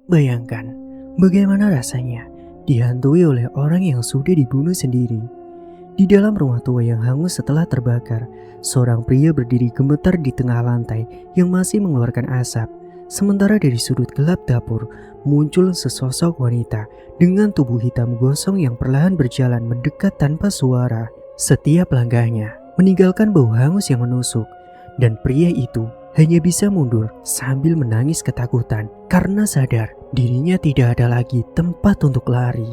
Bayangkan, bagaimana rasanya dihantui oleh orang yang sudah dibunuh sendiri. Di dalam rumah tua yang hangus setelah terbakar, seorang pria berdiri gemetar di tengah lantai yang masih mengeluarkan asap. Sementara dari sudut gelap dapur, muncul sesosok wanita dengan tubuh hitam gosong yang perlahan berjalan mendekat tanpa suara. Setiap langkahnya meninggalkan bau hangus yang menusuk, dan pria itu hanya bisa mundur sambil menangis ketakutan karena sadar dirinya tidak ada lagi tempat untuk lari.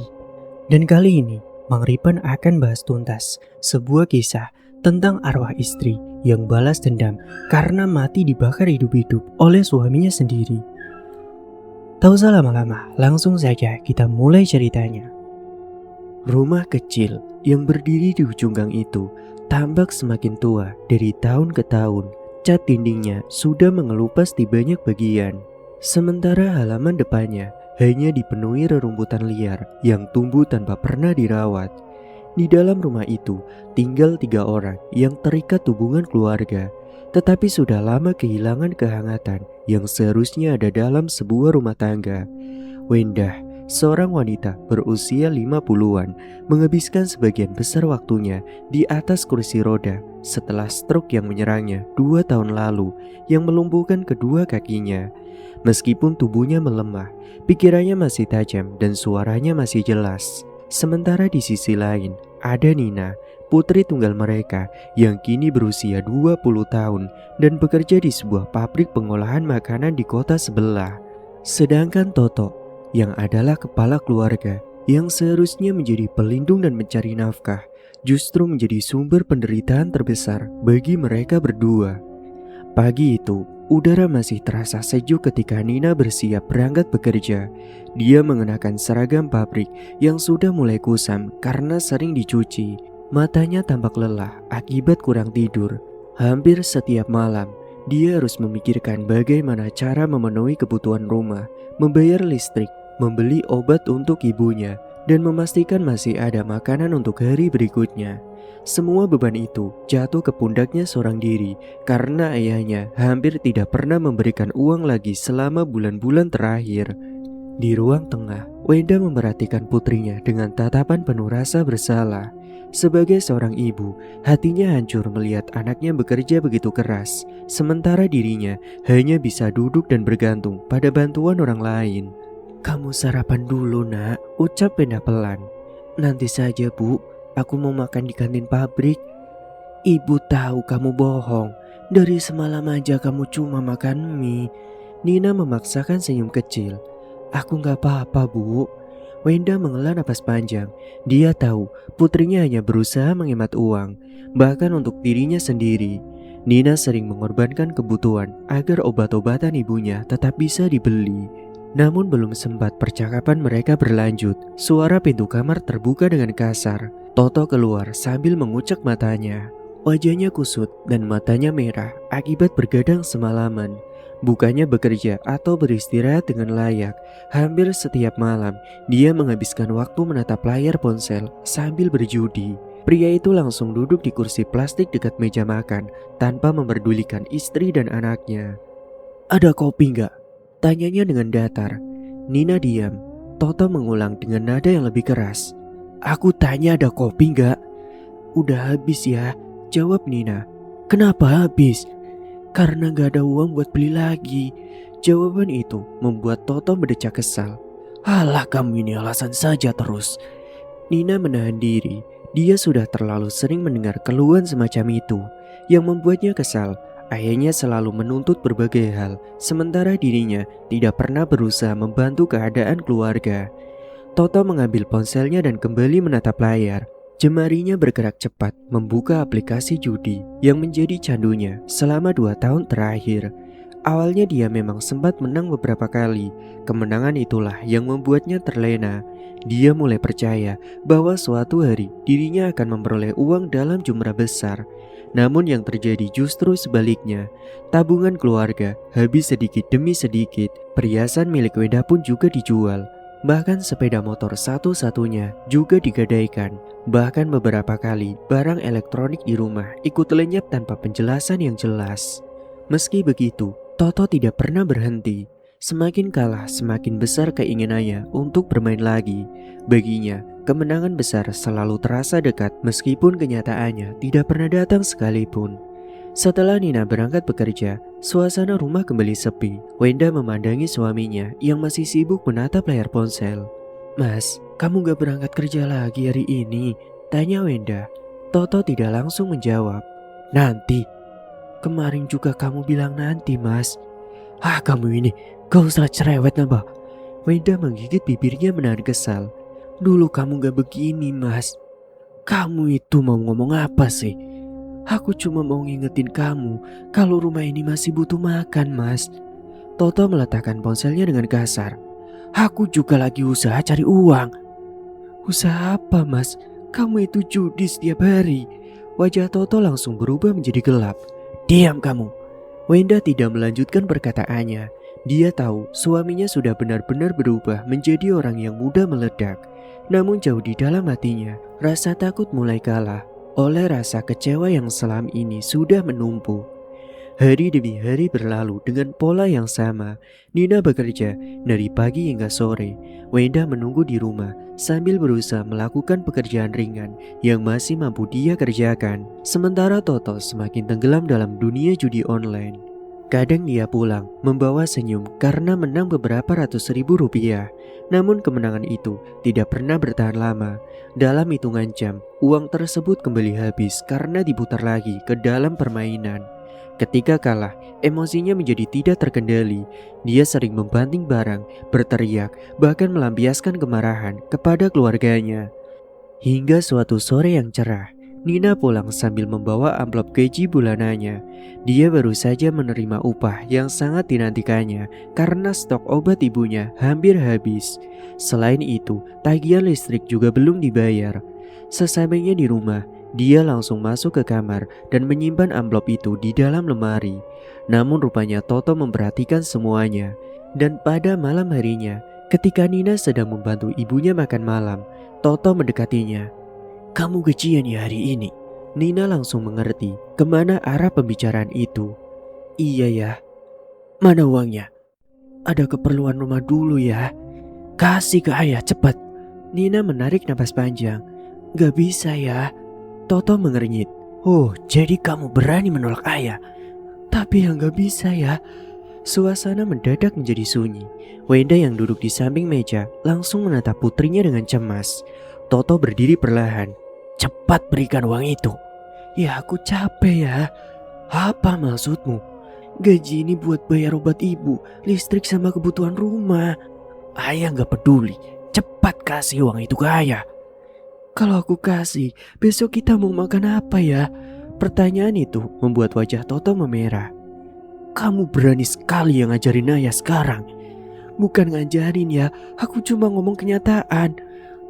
Dan kali ini, Mang Ripan akan bahas tuntas sebuah kisah tentang arwah istri yang balas dendam karena mati dibakar hidup-hidup oleh suaminya sendiri. Tak usah lama-lama, langsung saja kita mulai ceritanya. Rumah kecil yang berdiri di ujung gang itu tampak semakin tua dari tahun ke tahun. Cat dindingnya sudah mengelupas di banyak bagian. Sementara halaman depannya hanya dipenuhi rerumputan liar yang tumbuh tanpa pernah dirawat. Di dalam rumah itu tinggal 3 orang yang terikat hubungan keluarga, tetapi sudah lama kehilangan kehangatan yang seharusnya ada dalam sebuah rumah tangga. Wendah, seorang wanita berusia 50-an, menghabiskan sebagian besar waktunya di atas kursi roda setelah stroke yang menyerangnya 2 tahun lalu yang melumpuhkan kedua kakinya. Meskipun tubuhnya melemah, pikirannya masih tajam dan suaranya masih jelas. Sementara di sisi lain, ada Nina, putri tunggal mereka yang kini berusia 20 tahun dan bekerja di sebuah pabrik pengolahan makanan di kota sebelah. Sedangkan Toto, yang adalah kepala keluarga yang seharusnya menjadi pelindung dan mencari nafkah, justru menjadi sumber penderitaan terbesar bagi mereka berdua. Pagi itu, udara masih terasa sejuk ketika Nina bersiap berangkat bekerja. Dia mengenakan seragam pabrik yang sudah mulai kusam karena sering dicuci. Matanya tampak lelah akibat kurang tidur. Hampir setiap malam, dia harus memikirkan bagaimana cara memenuhi kebutuhan rumah, membayar listrik, membeli obat untuk ibunya, dan memastikan masih ada makanan untuk hari berikutnya. Semua beban itu jatuh ke pundaknya seorang diri karena ayahnya hampir tidak pernah memberikan uang lagi selama bulan-bulan terakhir. Di ruang tengah, Wenda memperhatikan putrinya dengan tatapan penuh rasa bersalah. Sebagai seorang ibu, hatinya hancur melihat anaknya bekerja begitu keras, sementara dirinya hanya bisa duduk dan bergantung pada bantuan orang lain. "Kamu sarapan dulu, Nak," ucap Wenda pelan. "Nanti saja, Bu. Aku mau makan di kantin pabrik." "Ibu tahu kamu bohong. Dari semalam aja kamu cuma makan mie." Nina memaksakan senyum kecil. "Aku gak apa-apa, Bu." Wenda menghela napas panjang. Dia tahu putrinya hanya berusaha menghemat uang, bahkan untuk dirinya sendiri. Nina sering mengorbankan kebutuhan agar obat-obatan ibunya tetap bisa dibeli. Namun belum sempat percakapan mereka berlanjut, suara pintu kamar terbuka dengan kasar. Toto keluar sambil mengucek matanya. Wajahnya kusut dan matanya merah akibat bergadang semalaman. Bukannya bekerja atau beristirahat dengan layak, hampir setiap malam dia menghabiskan waktu menatap layar ponsel sambil berjudi. Pria itu langsung duduk di kursi plastik dekat meja makan tanpa memperdulikan istri dan anaknya. "Ada kopi nggak?" tanyanya dengan datar. Nina diam. Toto mengulang dengan nada yang lebih keras. "Aku tanya ada kopi nggak?" "Udah habis ya," jawab Nina. "Kenapa habis?" "Karena gak ada uang buat beli lagi." Jawaban itu membuat Toto mendecak kesal. "Alah, kamu ini alasan saja terus." Nina menahan diri. Dia sudah terlalu sering mendengar keluhan semacam itu yang membuatnya kesal. Ayahnya selalu menuntut berbagai hal, sementara dirinya tidak pernah berusaha membantu keadaan keluarga. Toto mengambil ponselnya dan kembali menatap layar. Jemarinya bergerak cepat membuka aplikasi judi yang menjadi candunya selama 2 tahun terakhir. Awalnya dia memang sempat menang beberapa kali. Kemenangan itulah yang membuatnya terlena. Dia mulai percaya bahwa suatu hari dirinya akan memperoleh uang dalam jumlah besar. Namun yang terjadi justru sebaliknya. Tabungan keluarga habis sedikit demi sedikit. Perhiasan milik Wenda pun juga dijual. Bahkan sepeda motor satu-satunya juga digadaikan. Bahkan beberapa kali barang elektronik di rumah ikut lenyap tanpa penjelasan yang jelas. Meski begitu, Toto tidak pernah berhenti. Semakin kalah, semakin besar keinginannya untuk bermain lagi. Baginya, kemenangan besar selalu terasa dekat meskipun kenyataannya tidak pernah datang sekalipun. Setelah Nina berangkat bekerja, suasana rumah kembali sepi. Wenda memandangi suaminya yang masih sibuk menatap layar ponsel. "Mas, kamu gak berangkat kerja lagi hari ini?" tanya Wenda. Toto tidak langsung menjawab. "Nanti. Kemarin juga kamu bilang nanti, Mas." "Ah, kamu ini, gak usah cerewet nambah." Wenda menggigit bibirnya menahan kesal. "Dulu kamu gak begini, Mas. Kamu itu mau ngomong apa sih? Aku cuma mau ngingetin kamu kalau rumah ini masih butuh makan, Mas." Toto meletakkan ponselnya dengan kasar. "Aku juga lagi usaha cari uang." "Usaha apa, Mas? Kamu itu judi setiap hari." Wajah Toto langsung berubah menjadi gelap. "Diam kamu." Wenda tidak melanjutkan perkataannya. Dia tahu suaminya sudah benar-benar berubah menjadi orang yang mudah meledak. Namun jauh di dalam hatinya, rasa takut mulai kalah oleh rasa kecewa yang selama ini sudah menumpuk. Hari demi hari berlalu dengan pola yang sama. Nina bekerja dari pagi hingga sore. Wenda menunggu di rumah sambil berusaha melakukan pekerjaan ringan yang masih mampu dia kerjakan. Sementara Toto semakin tenggelam dalam dunia judi online. Kadang dia pulang membawa senyum karena menang beberapa ratus ribu rupiah. Namun kemenangan itu tidak pernah bertahan lama. Dalam hitungan jam, uang tersebut kembali habis karena diputar lagi ke dalam permainan. Ketika kalah, emosinya menjadi tidak terkendali. Dia sering membanting barang, berteriak, bahkan melampiaskan kemarahan kepada keluarganya. Hingga suatu sore yang cerah, Nina pulang sambil membawa amplop gaji bulanannya. Dia baru saja menerima upah yang sangat dinantikannya karena stok obat ibunya hampir habis. Selain itu, tagihan listrik juga belum dibayar. Sesampainya di rumah, dia langsung masuk ke kamar dan menyimpan amplop itu di dalam lemari. Namun rupanya Toto memperhatikan semuanya. Dan pada malam harinya, ketika Nina sedang membantu ibunya makan malam, Toto mendekatinya. "Kamu gajian ya hari ini?" Nina langsung mengerti kemana arah pembicaraan itu. "Iya ya." "Mana uangnya?" "Ada keperluan rumah dulu ya." "Kasih ke ayah cepat." Nina menarik napas panjang. "Gak bisa ya." Toto mengernyit. "Oh, jadi kamu berani menolak ayah?" "Tapi yang gak bisa ya." Suasana mendadak menjadi sunyi. Wenda yang duduk di samping meja langsung menatap putrinya dengan cemas. Toto berdiri perlahan. "Cepat berikan uang itu." "Ya aku capek ya." "Apa maksudmu?" "Gaji ini buat bayar obat ibu, listrik sama kebutuhan rumah." "Ayah gak peduli. Cepat kasih uang itu ke ayah." "Kalau aku kasih, besok kita mau makan apa ya?" Pertanyaan itu membuat wajah Toto memerah. "Kamu berani sekali yang ngajarin ayah sekarang." "Bukan ngajarin ya, aku cuma ngomong kenyataan."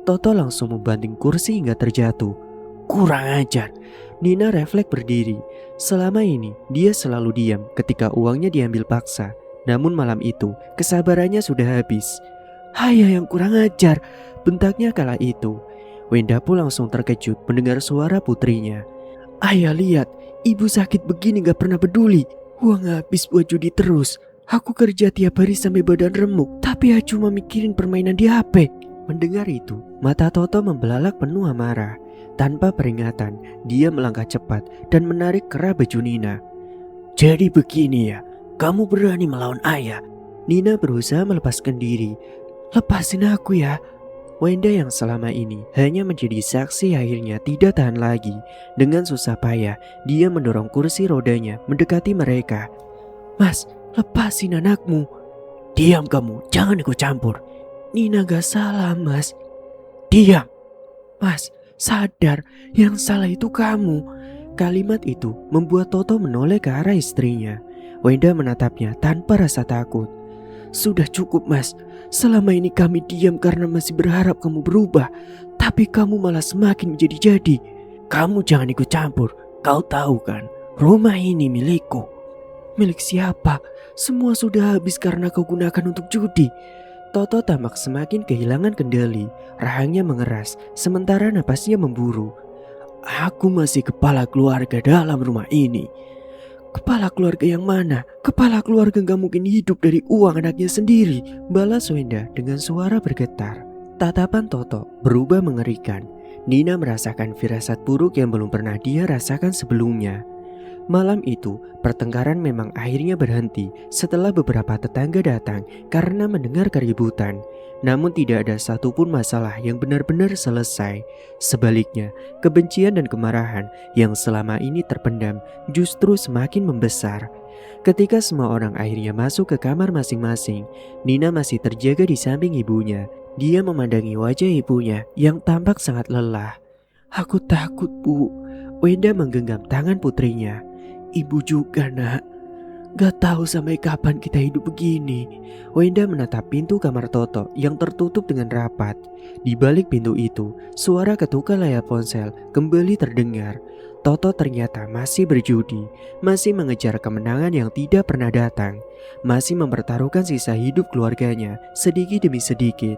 Toto langsung membanting kursi hingga terjatuh. "Kurang ajar." Nina refleks berdiri. Selama ini dia selalu diam ketika uangnya diambil paksa. Namun malam itu kesabarannya sudah habis. "Ayah yang kurang ajar," bentaknya kala itu. Wenda pun langsung terkejut mendengar suara putrinya. "Ayah lihat, ibu sakit begini gak pernah peduli. Uang habis buat judi terus. Aku kerja tiap hari sampai badan remuk, tapi ya cuma mikirin permainan di HP." Mendengar itu, mata Toto membelalak penuh amarah. Tanpa peringatan, dia melangkah cepat dan menarik kerah baju Nina. "Jadi begini ya, kamu berani melawan ayah?" Nina berusaha melepaskan diri. "Lepasin aku ya." Wenda yang selama ini hanya menjadi saksi akhirnya tidak tahan lagi. Dengan susah payah, dia mendorong kursi rodanya mendekati mereka. "Mas, lepasin anakmu." "Diam kamu, jangan ikut campur." "Nina gak salah, Mas." "Diam." "Mas, sadar, yang salah itu kamu." Kalimat itu membuat Toto menoleh ke arah istrinya. Wenda menatapnya tanpa rasa takut. "Sudah cukup, Mas. Selama ini kami diam karena masih berharap kamu berubah, tapi kamu malah semakin menjadi-jadi." "Kamu jangan ikut campur. Kau tahu kan, rumah ini milikku." "Milik siapa? Semua sudah habis karena kau gunakan untuk judi." Toto tampak semakin kehilangan kendali. Rahangnya mengeras, sementara napasnya memburu. "Aku masih kepala keluarga dalam rumah ini. Kepala keluarga yang mana? Kepala keluarga gak mungkin hidup dari uang anaknya sendiri, balas Wenda dengan suara bergetar. Tatapan Toto berubah mengerikan. Nina merasakan firasat buruk yang belum pernah dia rasakan sebelumnya. Malam itu, pertengkaran memang akhirnya berhenti setelah beberapa tetangga datang karena mendengar keributan. Namun tidak ada satupun masalah yang benar-benar selesai. Sebaliknya, kebencian dan kemarahan yang selama ini terpendam justru semakin membesar. Ketika semua orang akhirnya masuk ke kamar masing-masing, Nina masih terjaga di samping ibunya. Dia memandangi wajah ibunya yang tampak sangat lelah. "Aku takut, Bu." Wenda menggenggam tangan putrinya. "Ibu juga, Nak. Gak tahu sampai kapan kita hidup begini." Wenda menatap pintu kamar Toto yang tertutup dengan rapat. Di balik pintu itu, suara ketukan layar ponsel kembali terdengar. Toto ternyata masih berjudi, masih mengejar kemenangan yang tidak pernah datang, masih mempertaruhkan sisa hidup keluarganya sedikit demi sedikit.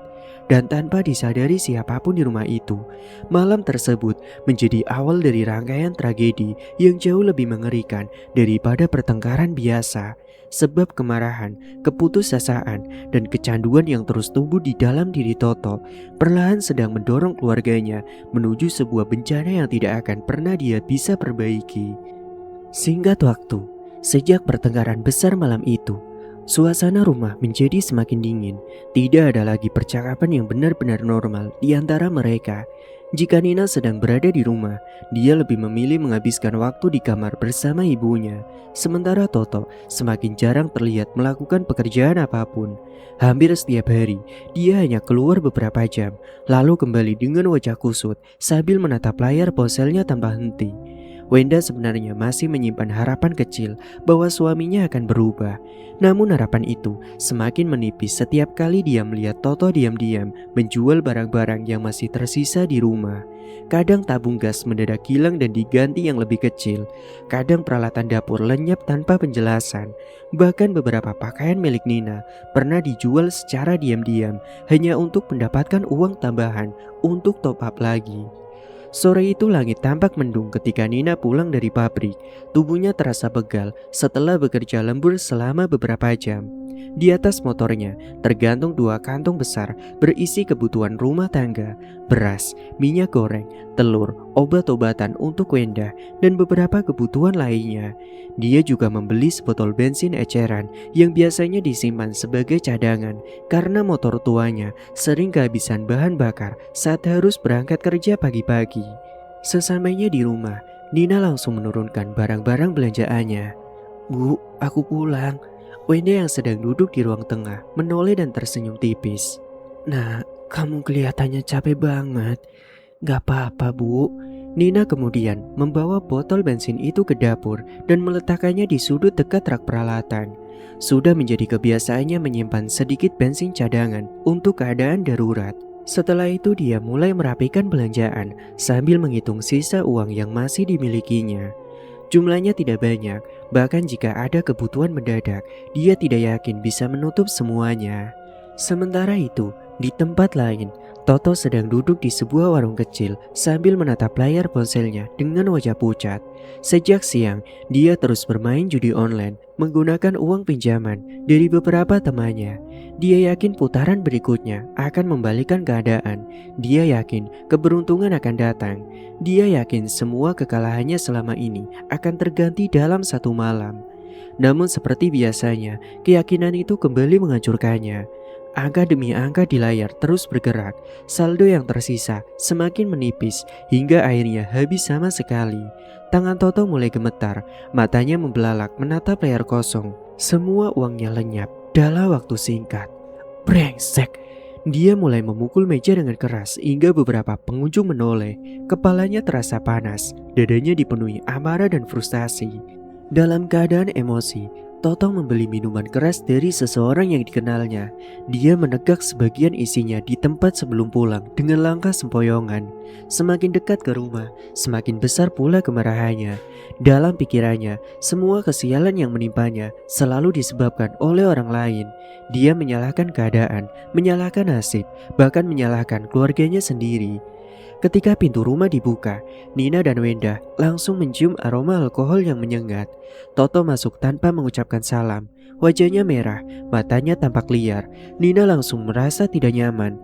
Dan tanpa disadari siapapun di rumah itu, malam tersebut menjadi awal dari rangkaian tragedi yang jauh lebih mengerikan daripada pertengkaran biasa. Sebab kemarahan, keputusasaan, dan kecanduan yang terus tumbuh di dalam diri Toto perlahan sedang mendorong keluarganya menuju sebuah bencana yang tidak akan pernah dia bisa perbaiki. Singkat waktu, sejak pertengkaran besar malam itu, suasana rumah menjadi semakin dingin. Tidak ada lagi percakapan yang benar-benar normal di antara mereka. Jika Nina sedang berada di rumah, dia lebih memilih menghabiskan waktu di kamar bersama ibunya. Sementara Toto semakin jarang terlihat melakukan pekerjaan apapun. Hampir setiap hari, dia hanya keluar beberapa jam, lalu kembali dengan wajah kusut sambil menatap layar ponselnya tanpa henti. Wenda sebenarnya masih menyimpan harapan kecil bahwa suaminya akan berubah. Namun harapan itu semakin menipis setiap kali dia melihat Toto diam-diam menjual barang-barang yang masih tersisa di rumah. Kadang tabung gas mendadak hilang dan diganti yang lebih kecil. Kadang peralatan dapur lenyap tanpa penjelasan. Bahkan beberapa pakaian milik Nina pernah dijual secara diam-diam hanya untuk mendapatkan uang tambahan untuk top up lagi. Sore itu langit tampak mendung ketika Nina pulang dari pabrik. Tubuhnya terasa pegal setelah bekerja lembur selama beberapa jam. Di atas motornya tergantung 2 kantong besar berisi kebutuhan rumah tangga, beras, minyak goreng, telur, obat-obatan untuk Wenda, dan beberapa kebutuhan lainnya. Dia juga membeli sebotol bensin eceran yang biasanya disimpan sebagai cadangan karena motor tuanya sering kehabisan bahan bakar saat harus berangkat kerja pagi-pagi. Sesampainya di rumah, Nina langsung menurunkan barang-barang belanjaannya. "Bu, aku pulang." Wenda yang sedang duduk di ruang tengah menoleh dan tersenyum tipis. "Nah, kamu kelihatannya capek banget." "Gak apa-apa, Bu." Nina kemudian membawa botol bensin itu ke dapur dan meletakkannya di sudut dekat rak peralatan. Sudah menjadi kebiasaannya menyimpan sedikit bensin cadangan untuk keadaan darurat. Setelah itu dia mulai merapikan belanjaan sambil menghitung sisa uang yang masih dimilikinya. Jumlahnya tidak banyak, bahkan jika ada kebutuhan mendadak, dia tidak yakin bisa menutup semuanya. Sementara itu, di tempat lain, Toto sedang duduk di sebuah warung kecil sambil menatap layar ponselnya dengan wajah pucat. Sejak siang, dia terus bermain judi online menggunakan uang pinjaman dari beberapa temannya. Dia yakin putaran berikutnya akan membalikkan keadaan. Dia yakin keberuntungan akan datang. Dia yakin semua kekalahannya selama ini akan terganti dalam satu malam. Namun seperti biasanya, keyakinan itu kembali menghancurkannya. Angka demi angka di layar terus bergerak. Saldo yang tersisa semakin menipis hingga akhirnya habis sama sekali. Tangan Toto mulai gemetar, matanya membelalak menatap layar kosong. Semua uangnya lenyap dalam waktu singkat. Brengsek! Dia mulai memukul meja dengan keras hingga beberapa pengunjung menoleh. Kepalanya terasa panas, dadanya dipenuhi amarah dan frustasi. Dalam keadaan emosi, Toto membeli minuman keras dari seseorang yang dikenalnya. Dia menegak sebagian isinya di tempat sebelum pulang dengan langkah sempoyongan. Semakin dekat ke rumah, semakin besar pula kemarahannya. Dalam pikirannya, semua kesialan yang menimpanya selalu disebabkan oleh orang lain. Dia menyalahkan keadaan, menyalahkan nasib, bahkan menyalahkan keluarganya sendiri. Ketika pintu rumah dibuka, Nina dan Wenda langsung mencium aroma alkohol yang menyengat. Toto masuk tanpa mengucapkan salam. Wajahnya merah, matanya tampak liar. Nina langsung merasa tidak nyaman.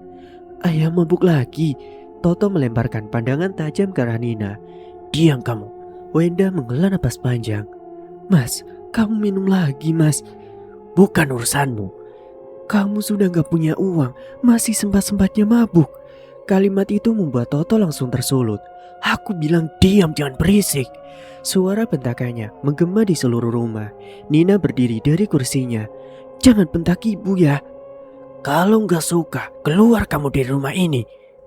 "Ayah mabuk lagi." Toto melemparkan pandangan tajam ke arah Nina. "Diam kamu." Wenda menghela napas panjang. "Mas, kamu minum lagi, Mas." "Bukan urusanmu. Kamu sudah gak punya uang, masih sempat-sempatnya mabuk." Kalimat itu membuat Toto langsung tersulut. "Aku bilang diam, jangan berisik." Suara bentakannya menggema di seluruh rumah. Nina berdiri dari kursinya. "Jangan bentak ibu ya." "Kalau gak suka, keluar kamu dari rumah ini."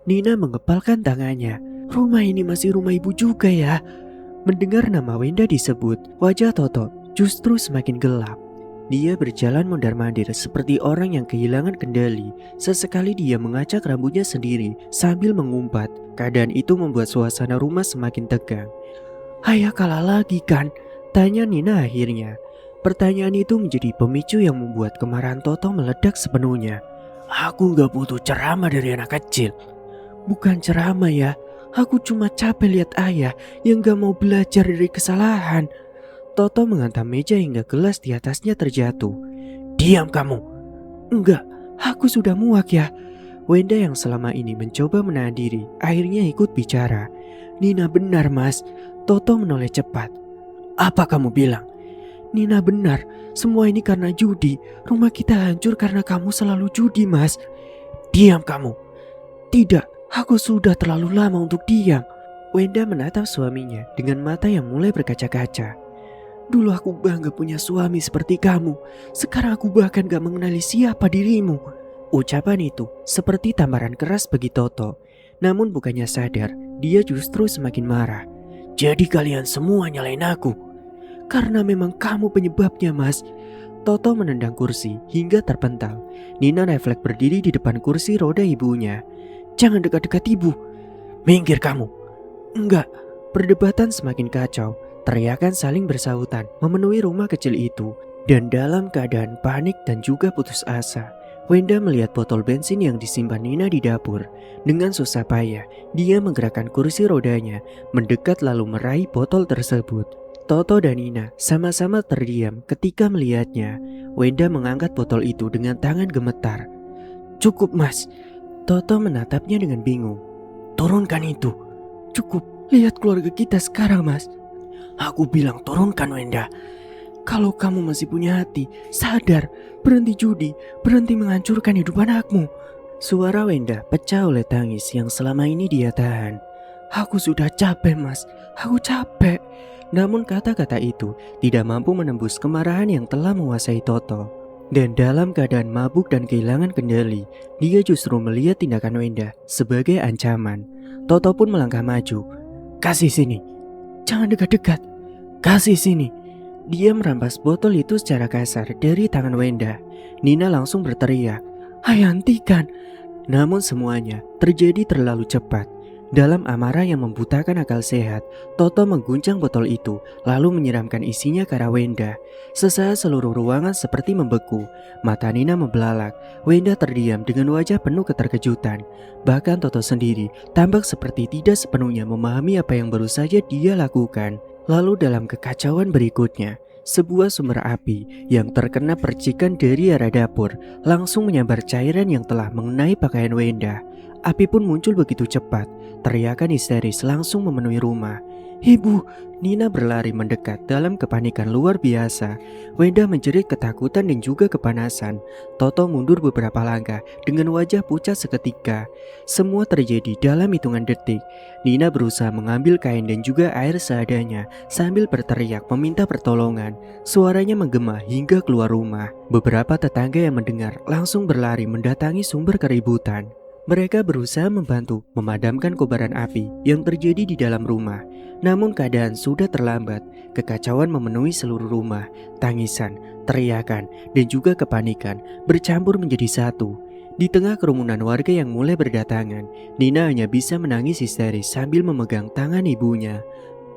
Nina mengepalkan tangannya. "Rumah ini masih rumah ibu juga ya." Mendengar nama Wenda disebut, wajah Toto justru semakin gelap. Dia berjalan mondar-mandir seperti orang yang kehilangan kendali. Sesekali dia mengacak rambutnya sendiri sambil mengumpat. Keadaan itu membuat suasana rumah semakin tegang. "Ayah kalah lagi kan?" tanya Nina akhirnya. Pertanyaan itu menjadi pemicu yang membuat kemarahan Toto meledak sepenuhnya. "Aku gak butuh ceramah dari anak kecil." "Bukan ceramah ya, aku cuma capek lihat ayah yang gak mau belajar dari kesalahan." Toto menghantam meja hingga gelas di atasnya terjatuh. "Diam kamu." "Enggak, aku sudah muak ya." Wenda yang selama ini mencoba menahan diri akhirnya ikut bicara. "Nina benar, Mas." Toto menoleh cepat. "Apa kamu bilang?" "Nina benar, semua ini karena judi. Rumah kita hancur karena kamu selalu judi, Mas." "Diam kamu." "Tidak, aku sudah terlalu lama untuk diam." Wenda menatap suaminya dengan mata yang mulai berkaca-kaca. "Dulu aku bangga punya suami seperti kamu. Sekarang aku bahkan gak mengenali siapa dirimu." Ucapan itu seperti tamparan keras bagi Toto. Namun bukannya sadar, dia justru semakin marah. "Jadi kalian semua nyalain aku?" "Karena memang kamu penyebabnya, Mas." Toto menendang kursi hingga terpental. Nina refleks berdiri di depan kursi roda ibunya. "Jangan dekat-dekat ibu." "Minggir kamu." "Enggak." Perdebatan semakin kacau. Teriakan saling bersahutan memenuhi rumah kecil itu. Dan dalam keadaan panik dan juga putus asa, Wenda melihat botol bensin yang disimpan Nina di dapur. Dengan susah payah, dia menggerakkan kursi rodanya, mendekat lalu meraih botol tersebut. Toto dan Nina sama-sama terdiam ketika melihatnya. Wenda mengangkat botol itu dengan tangan gemetar. "Cukup, Mas." Toto menatapnya dengan bingung. "Turunkan itu." "Cukup, lihat keluarga kita sekarang, Mas." "Aku bilang turunkan, Wenda." "Kalau kamu masih punya hati, sadar, berhenti judi, berhenti menghancurkan hidup anakmu." Suara Wenda pecah oleh tangis yang selama ini dia tahan. "Aku sudah capek, Mas, aku capek." Namun kata-kata itu tidak mampu menembus kemarahan yang telah menguasai Toto. Dan dalam keadaan mabuk dan kehilangan kendali, dia justru melihat tindakan Wenda sebagai ancaman. Toto pun melangkah maju. "Kasih sini." "Jangan dekat-dekat." "Kasih sini." Dia merampas botol itu secara kasar dari tangan Wenda. Nina langsung berteriak, "Ayah, hentikan." Namun semuanya terjadi terlalu cepat. Dalam amarah yang membutakan akal sehat, Toto mengguncang botol itu lalu menyiramkan isinya ke arah Wenda. Sesaat seluruh ruangan seperti membeku. Mata Nina membelalak. Wenda terdiam dengan wajah penuh keterkejutan. Bahkan Toto sendiri tampak seperti tidak sepenuhnya memahami apa yang baru saja dia lakukan. Lalu dalam kekacauan berikutnya, sebuah sumber api yang terkena percikan dari arah dapur langsung menyambar cairan yang telah mengenai pakaian Wenda. Api pun muncul begitu cepat. Teriakan histeris langsung memenuhi rumah. "Ibu!" Nina berlari mendekat dalam kepanikan luar biasa. Wenda menjerit ketakutan dan juga kepanasan. Toto mundur beberapa langkah dengan wajah pucat seketika. Semua terjadi dalam hitungan detik. Nina berusaha mengambil kain dan juga air seadanya sambil berteriak meminta pertolongan. Suaranya menggema hingga keluar rumah. Beberapa tetangga yang mendengar langsung berlari mendatangi sumber keributan. Mereka berusaha membantu memadamkan kobaran api yang terjadi di dalam rumah. Namun keadaan sudah terlambat. Kekacauan memenuhi seluruh rumah. Tangisan, teriakan, dan juga kepanikan bercampur menjadi satu. Di tengah kerumunan warga yang mulai berdatangan, Nina hanya bisa menangis histeris sambil memegang tangan ibunya.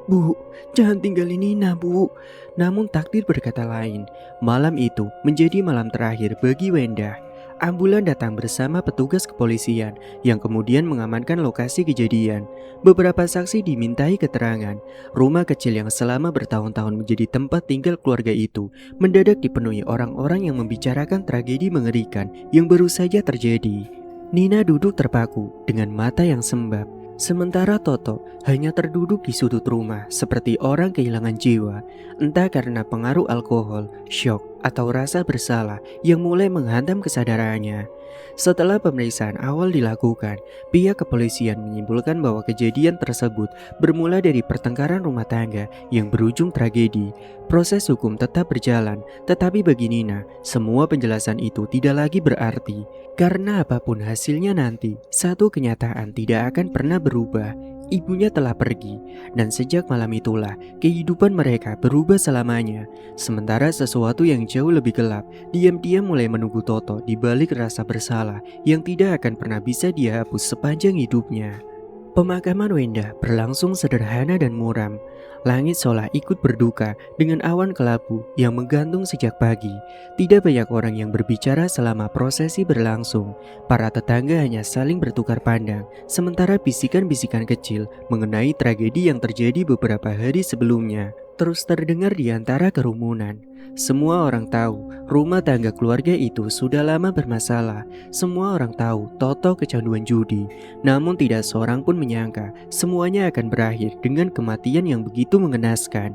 "Bu, jangan tinggalin Nina, Bu." Namun takdir berkata lain. Malam itu menjadi malam terakhir bagi Wenda. Ambulan datang bersama petugas kepolisian yang kemudian mengamankan lokasi kejadian. Beberapa saksi dimintai keterangan. Rumah kecil yang selama bertahun-tahun menjadi tempat tinggal keluarga itu mendadak dipenuhi orang-orang yang membicarakan tragedi mengerikan yang baru saja terjadi. Nina duduk terpaku dengan mata yang sembab. Sementara Toto hanya terduduk di sudut rumah seperti orang kehilangan jiwa, entah karena pengaruh alkohol, syok, atau rasa bersalah yang mulai menghantam kesadarannya. Setelah pemeriksaan awal dilakukan, pihak kepolisian menyimpulkan bahwa kejadian tersebut bermula dari pertengkaran rumah tangga yang berujung tragedi. Proses hukum tetap berjalan, tetapi bagi Nina, semua penjelasan itu tidak lagi berarti. Karena apapun hasilnya nanti, satu kenyataan tidak akan pernah berubah. Ibunya telah pergi, dan sejak malam itulah kehidupan mereka berubah selamanya. Sementara sesuatu yang jauh lebih gelap diam-diam mulai menunggu Toto di balik rasa bersalah yang tidak akan pernah bisa dia hapus sepanjang hidupnya. Pemakaman Wenda berlangsung sederhana dan muram. Langit seolah ikut berduka dengan awan kelabu yang menggantung sejak pagi. Tidak banyak orang yang berbicara selama prosesi berlangsung. Para tetangga hanya saling bertukar pandang, sementara bisikan-bisikan kecil mengenai tragedi yang terjadi beberapa hari sebelumnya terus terdengar di antara kerumunan. Semua orang tahu rumah tangga keluarga itu sudah lama bermasalah. Semua orang tahu Toto kecanduan judi. Namun tidak seorang pun menyangka semuanya akan berakhir dengan kematian yang begitu mengenaskan.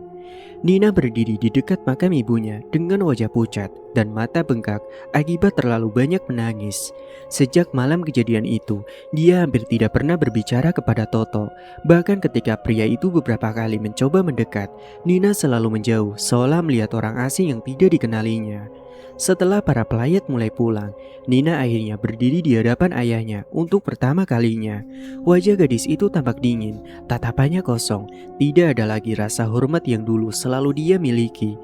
Nina berdiri di dekat makam ibunya dengan wajah pucat dan mata bengkak akibat terlalu banyak menangis. Sejak malam kejadian itu, dia hampir tidak pernah berbicara kepada Toto. Bahkan ketika pria itu beberapa kali mencoba mendekat, Nina selalu menjauh seolah melihat orang asing yang tidak dikenalinya. Setelah para pelayat mulai pulang, Nina akhirnya berdiri di hadapan ayahnya untuk pertama kalinya. Wajah gadis itu tampak dingin, tatapannya kosong. Tidak ada lagi rasa hormat yang dulu selalu dia miliki.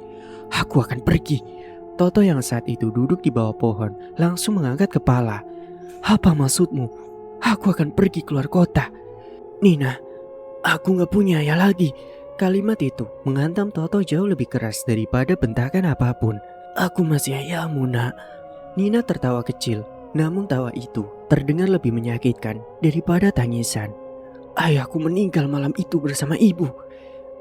"Aku akan pergi." Toto yang saat itu duduk di bawah pohon langsung mengangkat kepala. "Apa maksudmu? Aku akan pergi keluar kota." "Nina, aku gak punya ayah lagi." Kalimat itu menghantam Toto jauh lebih keras daripada bentakan apapun. "Aku masih ayahmu, nak." Nina tertawa kecil, namun tawa itu terdengar lebih menyakitkan daripada tangisan. "Ayahku meninggal malam itu bersama ibu."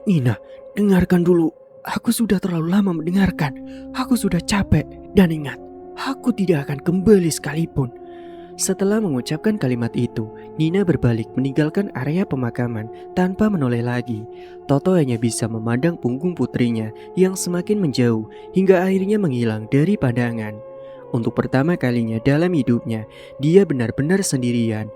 "Nina, dengarkan dulu. Aku sudah terlalu lama mendengarkan. Aku sudah capek. Dan ingat, aku tidak akan kembali sekalipun." Setelah mengucapkan kalimat itu, Nina berbalik meninggalkan area pemakaman tanpa menoleh lagi. Toto hanya bisa memandang punggung putrinya yang semakin menjauh hingga akhirnya menghilang dari pandangan. Untuk pertama kalinya dalam hidupnya, dia benar-benar sendirian.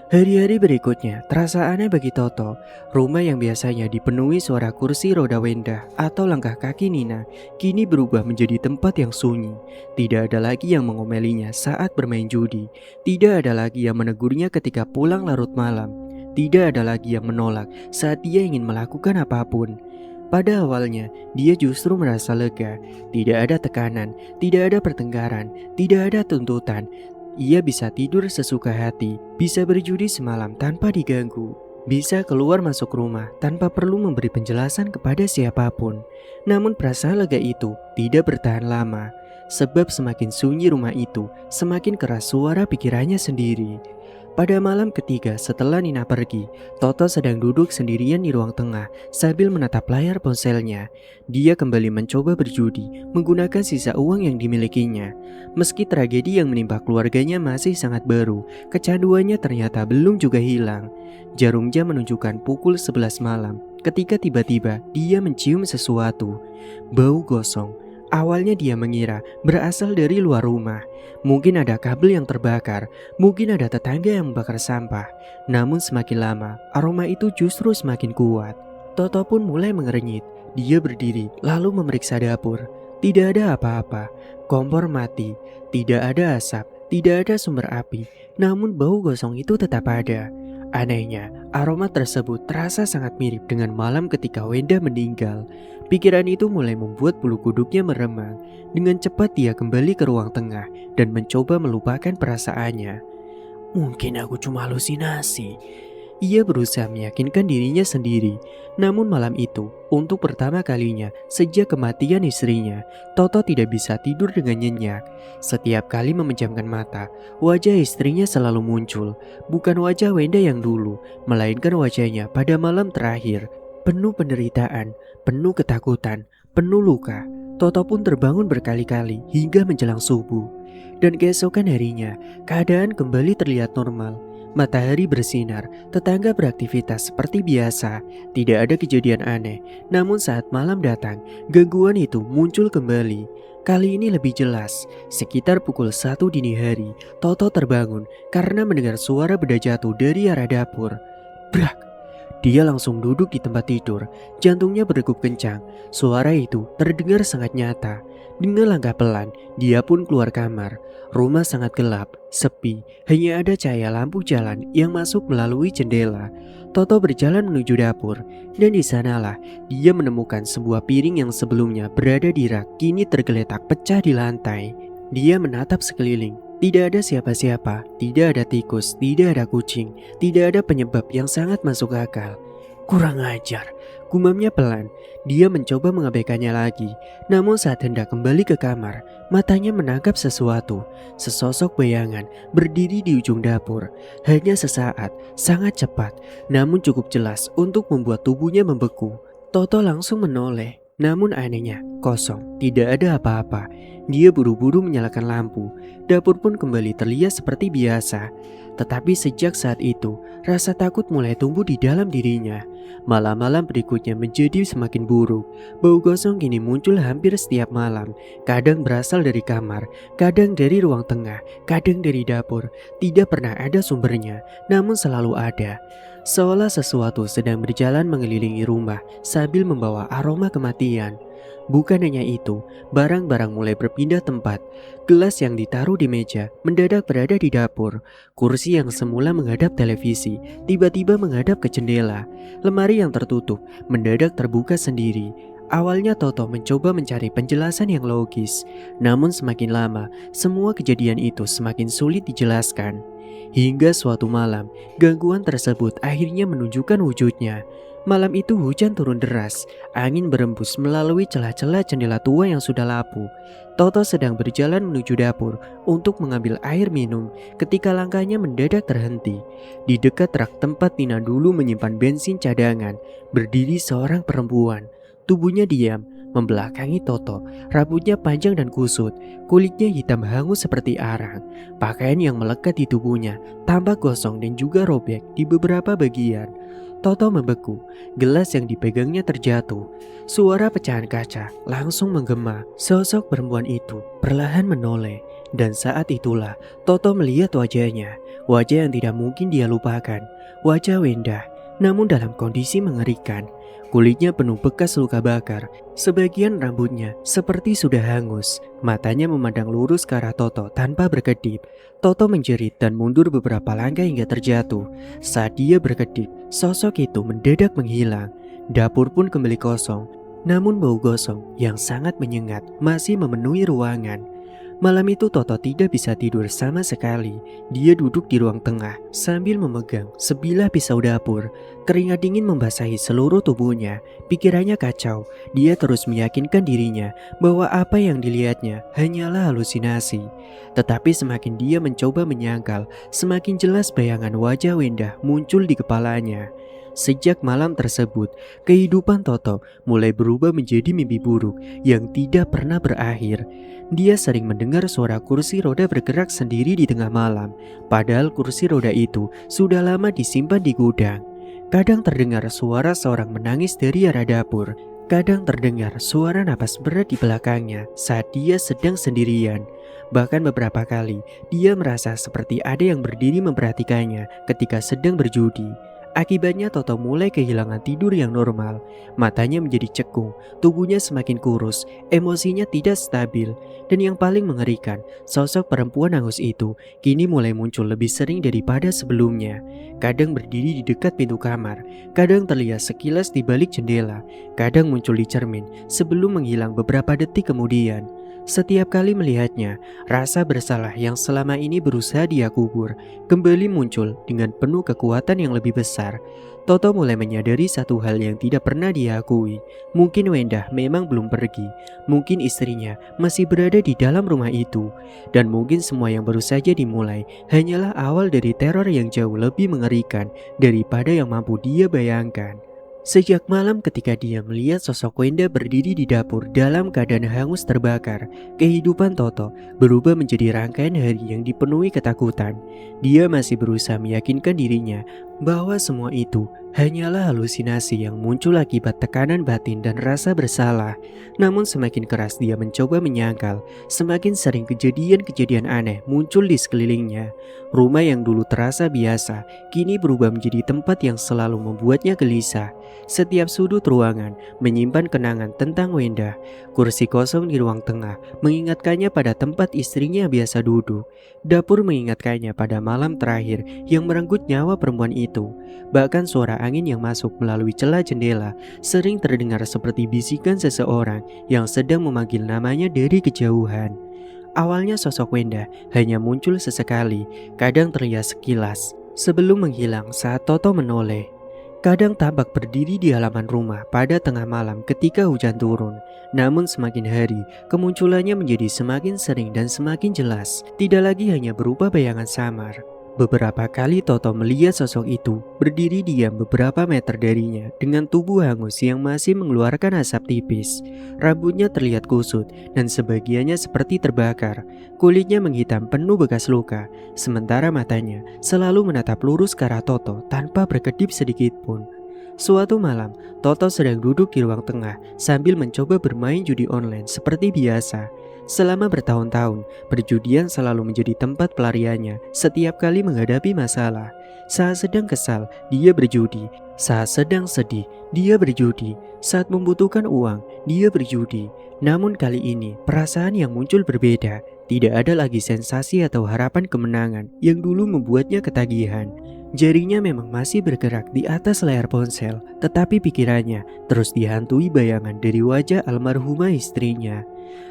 Hari-hari berikutnya terasa aneh bagi Toto. Rumah yang biasanya dipenuhi suara kursi roda Wenda atau langkah kaki Nina kini berubah menjadi tempat yang sunyi. Tidak ada lagi yang mengomelinya saat bermain judi. Tidak ada lagi yang menegurnya ketika pulang larut malam. Tidak ada lagi yang menolak saat dia ingin melakukan apapun. Pada awalnya, dia justru merasa lega. Tidak ada tekanan, tidak ada pertengkaran, tidak ada tuntutan. Ia bisa tidur sesuka hati, bisa berjudi semalam tanpa diganggu, bisa keluar masuk rumah tanpa perlu memberi penjelasan kepada siapapun. Namun perasaan lega itu tidak bertahan lama, sebab semakin sunyi rumah itu, semakin keras suara pikirannya sendiri. Pada malam ketiga setelah Nina pergi, Toto sedang duduk sendirian di ruang tengah sambil menatap layar ponselnya. Dia kembali mencoba berjudi menggunakan sisa uang yang dimilikinya. Meski tragedi yang menimpa keluarganya masih sangat baru, kecanduannya ternyata belum juga hilang. Jarum jam menunjukkan pukul 11 malam ketika tiba-tiba dia mencium sesuatu. Bau gosong. Awalnya dia mengira berasal dari luar rumah. Mungkin ada kabel yang terbakar, mungkin ada tetangga yang membakar sampah. Namun semakin lama, aroma itu justru semakin kuat. Toto pun mulai mengerenyit. Dia berdiri lalu memeriksa dapur. Tidak ada apa-apa. Kompor mati, tidak ada asap, tidak ada sumber api. Namun bau gosong itu tetap ada. Anehnya, aroma tersebut terasa sangat mirip dengan malam ketika Wenda meninggal. Pikiran itu mulai membuat bulu kuduknya meremang. Dengan cepat dia kembali ke ruang tengah dan mencoba melupakan perasaannya. Mungkin aku cuma halusinasi. Ia berusaha meyakinkan dirinya sendiri. Namun malam itu, untuk pertama kalinya sejak kematian istrinya, Toto tidak bisa tidur dengan nyenyak. Setiap kali memejamkan mata, wajah istrinya selalu muncul. Bukan wajah Wenda yang dulu, melainkan wajahnya pada malam terakhir. Penuh penderitaan, penuh ketakutan, penuh luka. Toto pun terbangun berkali-kali hingga menjelang subuh. Dan keesokan harinya, keadaan kembali terlihat normal. Matahari bersinar, tetangga beraktivitas seperti biasa, tidak ada kejadian aneh. Namun saat malam datang, gangguan itu muncul kembali. Kali ini lebih jelas, sekitar pukul 1 dini hari, Toto terbangun karena mendengar suara benda jatuh dari arah dapur. Brak! Dia langsung duduk di tempat tidur, jantungnya berdegup kencang. Suara itu terdengar sangat nyata. Dengan langkah pelan, dia pun keluar kamar. Rumah sangat gelap, sepi, hanya ada cahaya lampu jalan yang masuk melalui jendela. Toto berjalan menuju dapur, dan di sanalah dia menemukan sebuah piring yang sebelumnya berada di rak, kini tergeletak pecah di lantai. Dia menatap sekeliling. Tidak ada siapa-siapa, tidak ada tikus, tidak ada kucing, tidak ada penyebab yang sangat masuk akal. Kurang ajar, gumamnya pelan. Dia mencoba mengabaikannya lagi. Namun saat hendak kembali ke kamar, matanya menangkap sesuatu. Sesosok bayangan berdiri di ujung dapur. Hanya sesaat, sangat cepat, namun cukup jelas untuk membuat tubuhnya membeku. Toto langsung menoleh. Namun anehnya, kosong, tidak ada apa-apa. Dia buru-buru menyalakan lampu. Dapur pun kembali terlihat seperti biasa. Tetapi sejak saat itu, rasa takut mulai tumbuh di dalam dirinya. Malam-malam berikutnya menjadi semakin buruk. Bau gosong kini muncul hampir setiap malam. Kadang berasal dari kamar, kadang dari ruang tengah, kadang dari dapur. Tidak pernah ada sumbernya, namun selalu ada. Seolah sesuatu sedang berjalan mengelilingi rumah sambil membawa aroma kematian. Bukan hanya itu, barang-barang mulai berpindah tempat. Gelas yang ditaruh di meja mendadak berada di dapur. Kursi yang semula menghadap televisi tiba-tiba menghadap ke jendela. Lemari yang tertutup mendadak terbuka sendiri. Awalnya Toto mencoba mencari penjelasan yang logis. Namun semakin lama, semua kejadian itu semakin sulit dijelaskan. Hingga suatu malam, gangguan tersebut akhirnya menunjukkan wujudnya. Malam itu hujan turun deras, angin berembus melalui celah-celah jendela tua yang sudah lapuk. Toto sedang berjalan menuju dapur untuk mengambil air minum ketika langkahnya mendadak terhenti. Di dekat rak tempat Tina dulu menyimpan bensin cadangan, berdiri seorang perempuan. Tubuhnya diam, membelakangi Toto. Rambutnya panjang dan kusut, kulitnya hitam hangus seperti arang. Pakaian yang melekat di tubuhnya tampak gosong dan juga robek di beberapa bagian. Toto membeku, gelas yang dipegangnya terjatuh. Suara pecahan kaca langsung menggema. Sosok perempuan itu perlahan menoleh. Dan saat itulah Toto melihat wajahnya. Wajah yang tidak mungkin dia lupakan. Wajah Wenda, namun dalam kondisi mengerikan. Kulitnya penuh bekas luka bakar. Sebagian rambutnya seperti sudah hangus. Matanya memandang lurus ke arah Toto tanpa berkedip. Toto menjerit dan mundur beberapa langkah hingga terjatuh. Saat dia berkedip, sosok itu mendadak menghilang. Dapur pun kembali kosong. Namun bau gosong yang sangat menyengat masih memenuhi ruangan. Malam itu Toto tidak bisa tidur sama sekali. Dia duduk di ruang tengah sambil memegang sebilah pisau dapur. Keringat dingin membasahi seluruh tubuhnya. Pikirannya kacau. Dia terus meyakinkan dirinya bahwa apa yang dilihatnya hanyalah halusinasi. Tetapi semakin dia mencoba menyangkal, semakin jelas bayangan wajah Wenda muncul di kepalanya. Sejak malam tersebut, kehidupan Toto mulai berubah menjadi mimpi buruk yang tidak pernah berakhir. Dia sering mendengar suara kursi roda bergerak sendiri di tengah malam, padahal kursi roda itu sudah lama disimpan di gudang. Kadang terdengar suara seorang menangis dari arah dapur. Kadang terdengar suara napas berat di belakangnya saat dia sedang sendirian. Bahkan beberapa kali, dia merasa seperti ada yang berdiri memperhatikannya ketika sedang berjudi. Akibatnya Toto mulai kehilangan tidur yang normal. Matanya menjadi cekung, tubuhnya semakin kurus, emosinya tidak stabil. Dan yang paling mengerikan, sosok perempuan hangus itu kini mulai muncul lebih sering daripada sebelumnya. Kadang berdiri di dekat pintu kamar, kadang terlihat sekilas di balik jendela, kadang muncul di cermin sebelum menghilang beberapa detik kemudian. Setiap kali melihatnya, rasa bersalah yang selama ini berusaha dia kubur kembali muncul dengan penuh kekuatan yang lebih besar. Toto mulai menyadari satu hal yang tidak pernah dia akui. Mungkin Wendah memang belum pergi. Mungkin istrinya masih berada di dalam rumah itu. Dan mungkin semua yang baru saja dimulai hanyalah awal dari teror yang jauh lebih mengerikan daripada yang mampu dia bayangkan. Sejak malam ketika dia melihat sosok Wenda berdiri di dapur dalam keadaan hangus terbakar, kehidupan Toto berubah menjadi rangkaian hari yang dipenuhi ketakutan. Dia masih berusaha meyakinkan dirinya bahwa semua itu hanyalah halusinasi yang muncul akibat tekanan batin dan rasa bersalah. Namun semakin keras dia mencoba menyangkal, semakin sering kejadian-kejadian aneh muncul di sekelilingnya. Rumah yang dulu terasa biasa, kini berubah menjadi tempat yang selalu membuatnya gelisah. Setiap sudut ruangan menyimpan kenangan tentang Wenda. Kursi kosong di ruang tengah mengingatkannya pada tempat istrinya biasa duduk. Dapur mengingatkannya pada malam terakhir yang merenggut nyawa perempuan itu. Bahkan suara angin yang masuk melalui celah jendela sering terdengar seperti bisikan seseorang yang sedang memanggil namanya dari kejauhan. Awalnya sosok Wenda hanya muncul sesekali, kadang terlihat sekilas, sebelum menghilang saat Toto menoleh. Kadang tampak berdiri di halaman rumah pada tengah malam ketika hujan turun. Namun semakin hari, kemunculannya menjadi semakin sering dan semakin jelas. Tidak lagi hanya berupa bayangan samar. Beberapa kali Toto melihat sosok itu berdiri diam beberapa meter darinya dengan tubuh hangus yang masih mengeluarkan asap tipis. Rambutnya terlihat kusut dan sebagiannya seperti terbakar. Kulitnya menghitam penuh bekas luka, sementara matanya selalu menatap lurus ke arah Toto tanpa berkedip sedikit pun. Suatu malam, Toto sedang duduk di ruang tengah sambil mencoba bermain judi online seperti biasa. Selama bertahun-tahun, perjudian selalu menjadi tempat pelariannya setiap kali menghadapi masalah. Saat sedang kesal, dia berjudi. Saat sedang sedih, dia berjudi. Saat membutuhkan uang, dia berjudi. Namun kali ini, perasaan yang muncul berbeda. Tidak ada lagi sensasi atau harapan kemenangan yang dulu membuatnya ketagihan. Jarinya memang masih bergerak di atas layar ponsel, tetapi pikirannya terus dihantui bayangan dari wajah almarhumah istrinya.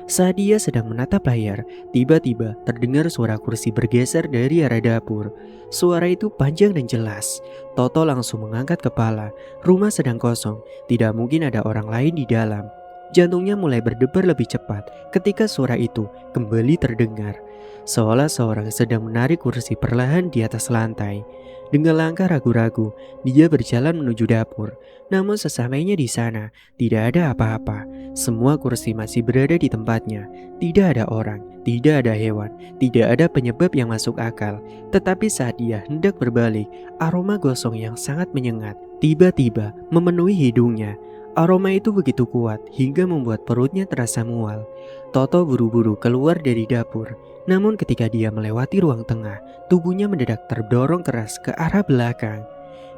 Saat dia sedang menatap layar, tiba-tiba terdengar suara kursi bergeser dari arah dapur. Suara itu panjang dan jelas. Toto langsung mengangkat kepala. Rumah sedang kosong, tidak mungkin ada orang lain di dalam. Jantungnya mulai berdebar lebih cepat ketika suara itu kembali terdengar. Seolah seorang sedang menarik kursi perlahan di atas lantai. Dengan langkah ragu-ragu, dia berjalan menuju dapur. Namun sesampainya di sana, tidak ada apa-apa. Semua kursi masih berada di tempatnya. Tidak ada orang, tidak ada hewan, tidak ada penyebab yang masuk akal. Tetapi saat dia hendak berbalik, aroma gosong yang sangat menyengat tiba-tiba memenuhi hidungnya. Aroma itu begitu kuat hingga membuat perutnya terasa mual. Toto buru-buru keluar dari dapur. Namun ketika dia melewati ruang tengah, tubuhnya mendadak terdorong keras ke arah belakang.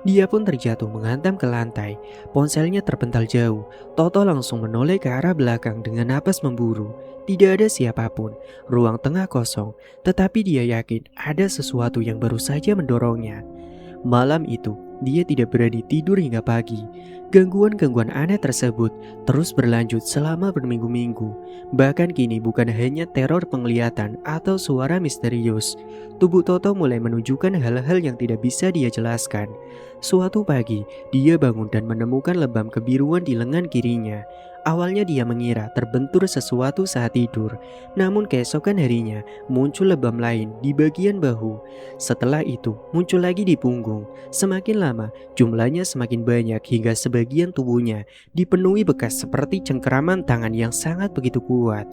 Dia pun terjatuh menghantam ke lantai. Ponselnya terpental jauh. Toto langsung menoleh ke arah belakang dengan napas memburu. Tidak ada siapapun. Ruang tengah kosong. Tetapi dia yakin ada sesuatu yang baru saja mendorongnya. Malam itu, dia tidak berani tidur hingga pagi. Gangguan-gangguan aneh tersebut terus berlanjut selama berminggu-minggu. Bahkan kini bukan hanya teror penglihatan atau suara misterius. Tubuh Toto mulai menunjukkan hal-hal yang tidak bisa dia jelaskan. Suatu pagi, dia bangun dan menemukan lebam kebiruan di lengan kirinya. Awalnya dia mengira terbentur sesuatu saat tidur. Namun keesokan harinya muncul lebam lain di bagian bahu. Setelah itu muncul lagi di punggung. Semakin lama jumlahnya semakin banyak hingga sebagian tubuhnya dipenuhi bekas seperti cengkeraman tangan yang sangat begitu kuat.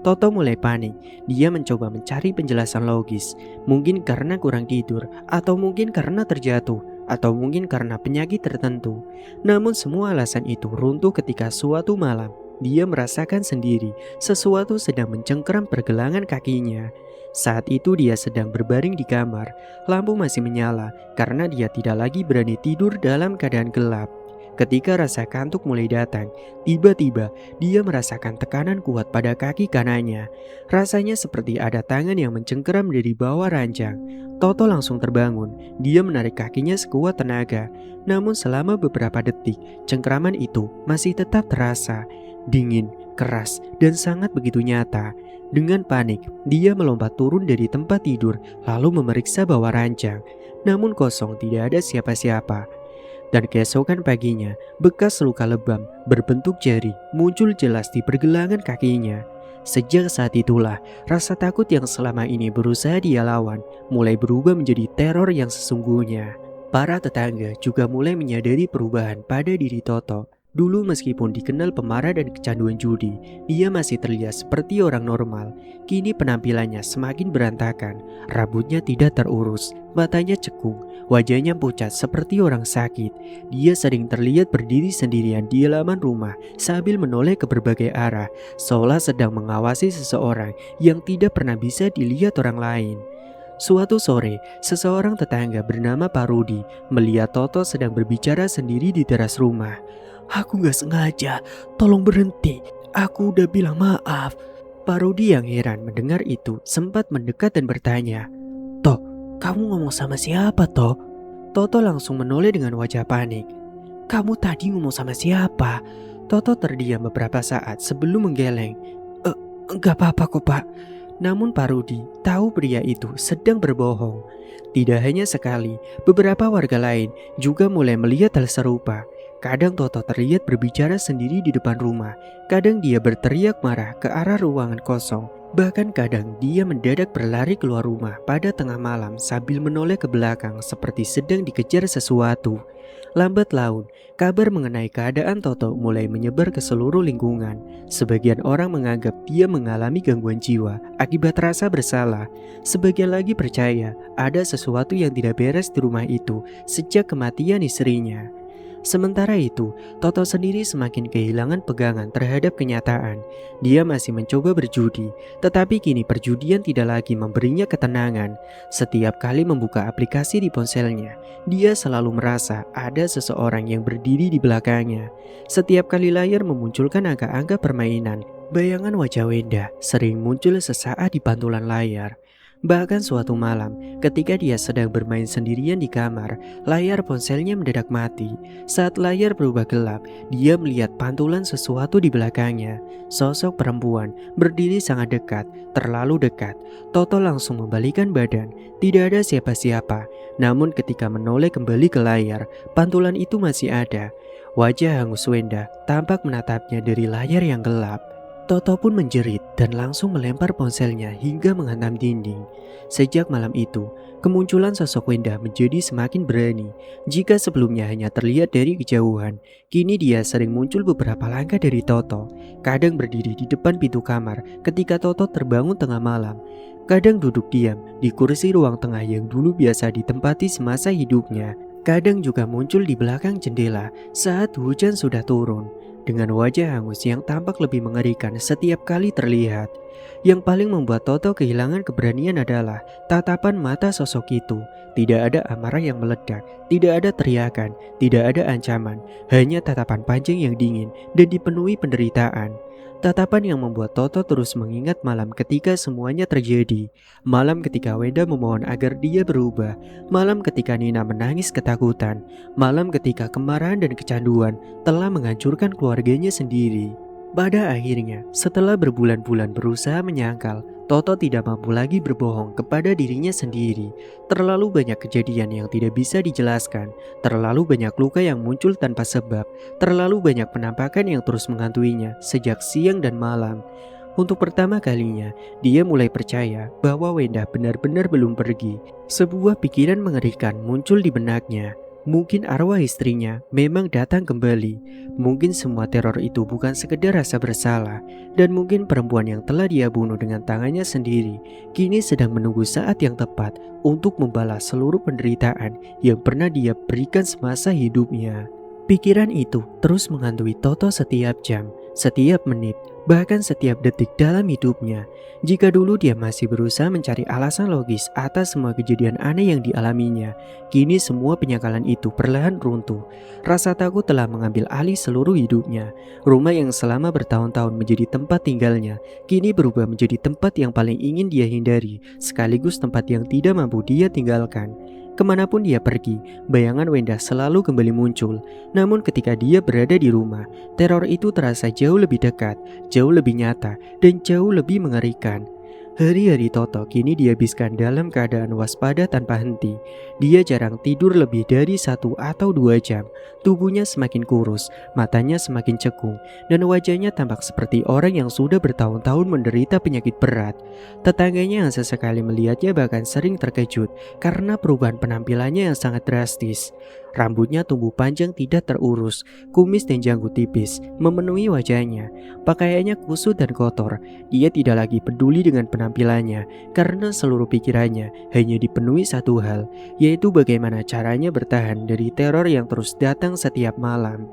Toto mulai panik. Dia mencoba mencari penjelasan logis. Mungkin karena kurang tidur, atau mungkin karena terjatuh, atau mungkin karena penyakit tertentu. Namun semua alasan itu runtuh ketika suatu malam dia merasakan sendiri sesuatu sedang mencengkeram pergelangan kakinya. Saat itu dia sedang berbaring di kamar. Lampu masih menyala karena dia tidak lagi berani tidur dalam keadaan gelap. Ketika rasa kantuk mulai datang, tiba-tiba dia merasakan tekanan kuat pada kaki kanannya. Rasanya seperti ada tangan yang mencengkeram dari bawah ranjang. Toto langsung terbangun. Dia menarik kakinya sekuat tenaga. Namun selama beberapa detik, cengkeraman itu masih tetap terasa. Dingin, keras, dan sangat begitu nyata. Dengan panik, dia melompat turun dari tempat tidur lalu memeriksa bawah ranjang. Namun kosong, tidak ada siapa-siapa. Dan keesokan paginya, bekas luka lebam berbentuk jari muncul jelas di pergelangan kakinya. Sejak saat itulah, rasa takut yang selama ini berusaha dia lawan mulai berubah menjadi teror yang sesungguhnya. Para tetangga juga mulai menyadari perubahan pada diri Toto. Dulu meskipun dikenal pemarah dan kecanduan judi, dia masih terlihat seperti orang normal. Kini penampilannya semakin berantakan, rambutnya tidak terurus, matanya cekung, wajahnya pucat seperti orang sakit. Dia sering terlihat berdiri sendirian di halaman rumah sambil menoleh ke berbagai arah, seolah sedang mengawasi seseorang yang tidak pernah bisa dilihat orang lain. Suatu sore, seseorang tetangga bernama Pak Rudi melihat Toto sedang berbicara sendiri di teras rumah. "Aku gak sengaja, tolong berhenti, aku udah bilang maaf." Pak Rudi yang heran mendengar itu sempat mendekat dan bertanya, "Toh, kamu ngomong sama siapa toh?" Toto langsung menoleh dengan wajah panik. "Kamu tadi ngomong sama siapa?" Toto terdiam beberapa saat sebelum menggeleng. Enggak apa-apa kok Pak." Namun Pak Rudi tahu pria itu sedang berbohong. Tidak hanya sekali, beberapa warga lain juga mulai melihat hal serupa. Kadang Toto terlihat berbicara sendiri di depan rumah, kadang dia berteriak marah ke arah ruangan kosong. Bahkan kadang dia mendadak berlari keluar rumah pada tengah malam sambil menoleh ke belakang seperti sedang dikejar sesuatu. Lambat laun, kabar mengenai keadaan Toto mulai menyebar ke seluruh lingkungan. Sebagian orang menganggap dia mengalami gangguan jiwa akibat rasa bersalah. Sebagian lagi percaya ada sesuatu yang tidak beres di rumah itu sejak kematian istrinya. Sementara itu, Toto sendiri semakin kehilangan pegangan terhadap kenyataan. Dia masih mencoba berjudi, tetapi kini perjudian tidak lagi memberinya ketenangan. Setiap kali membuka aplikasi di ponselnya, dia selalu merasa ada seseorang yang berdiri di belakangnya. Setiap kali layar memunculkan angka-angka permainan, bayangan wajah Wenda sering muncul sesaat di pantulan layar. Bahkan suatu malam, ketika dia sedang bermain sendirian di kamar, layar ponselnya mendadak mati. Saat layar berubah gelap, dia melihat pantulan sesuatu di belakangnya. Sosok perempuan berdiri sangat dekat, terlalu dekat. Toto langsung membalikkan badan, tidak ada siapa-siapa. Namun ketika menoleh kembali ke layar, pantulan itu masih ada. Wajah hangus Wenda tampak menatapnya dari layar yang gelap. Toto pun menjerit dan langsung melempar ponselnya hingga menghantam dinding. Sejak malam itu, kemunculan sosok Wenda menjadi semakin berani. Jika sebelumnya hanya terlihat dari kejauhan, kini dia sering muncul beberapa langkah dari Toto. Kadang berdiri di depan pintu kamar ketika Toto terbangun tengah malam. Kadang duduk diam di kursi ruang tengah yang dulu biasa ditempati semasa hidupnya. Kadang juga muncul di belakang jendela saat hujan sudah turun. Dengan wajah hangus yang tampak lebih mengerikan setiap kali terlihat. Yang paling membuat Toto kehilangan keberanian adalah tatapan mata sosok itu. Tidak ada amarah yang meledak, tidak ada teriakan, tidak ada ancaman, hanya tatapan panjang yang dingin dan dipenuhi penderitaan. Tatapan yang membuat Toto terus mengingat malam ketika semuanya terjadi. Malam ketika Wenda memohon agar dia berubah. Malam ketika Nina menangis ketakutan. Malam ketika kemarahan dan kecanduan telah menghancurkan keluarganya sendiri. Pada akhirnya, setelah berbulan-bulan berusaha menyangkal, Toto tidak mampu lagi berbohong kepada dirinya sendiri. Terlalu banyak kejadian yang tidak bisa dijelaskan, terlalu banyak luka yang muncul tanpa sebab, terlalu banyak penampakan yang terus menghantuinya sejak siang dan malam. Untuk pertama kalinya, dia mulai percaya bahwa Wenda benar-benar belum pergi. Sebuah pikiran mengerikan muncul di benaknya. Mungkin arwah istrinya memang datang kembali. Mungkin semua teror itu bukan sekedar rasa bersalah. Dan mungkin perempuan yang telah dia bunuh dengan tangannya sendiri kini sedang menunggu saat yang tepat untuk membalas seluruh penderitaan yang pernah dia berikan semasa hidupnya. Pikiran itu terus menghantui Toto setiap jam, setiap menit, bahkan setiap detik dalam hidupnya. Jika dulu dia masih berusaha mencari alasan logis atas semua kejadian aneh yang dialaminya, kini semua penyangkalan itu perlahan runtuh. Rasa takut telah mengambil alih seluruh hidupnya. Rumah yang selama bertahun-tahun menjadi tempat tinggalnya, kini berubah menjadi tempat yang paling ingin dia hindari, sekaligus tempat yang tidak mampu dia tinggalkan. Kemanapun dia pergi, bayangan Wenda selalu kembali muncul. Namun ketika dia berada di rumah, teror itu terasa jauh lebih dekat, jauh lebih nyata, dan jauh lebih mengerikan. Hari-hari Toto kini dihabiskan dalam keadaan waspada tanpa henti. Dia jarang tidur lebih dari 1 atau 2 jam. Tubuhnya semakin kurus, matanya semakin cekung, dan wajahnya tampak seperti orang yang sudah bertahun-tahun menderita penyakit berat. Tetangganya yang sesekali melihatnya bahkan sering terkejut karena perubahan penampilannya yang sangat drastis. Rambutnya tumbuh panjang tidak terurus, kumis dan janggut tipis memenuhi wajahnya. Pakaiannya kusut dan kotor. Dia tidak lagi peduli dengan penampilannya karena seluruh pikirannya hanya dipenuhi satu hal, yaitu bagaimana caranya bertahan dari teror yang terus datang setiap malam.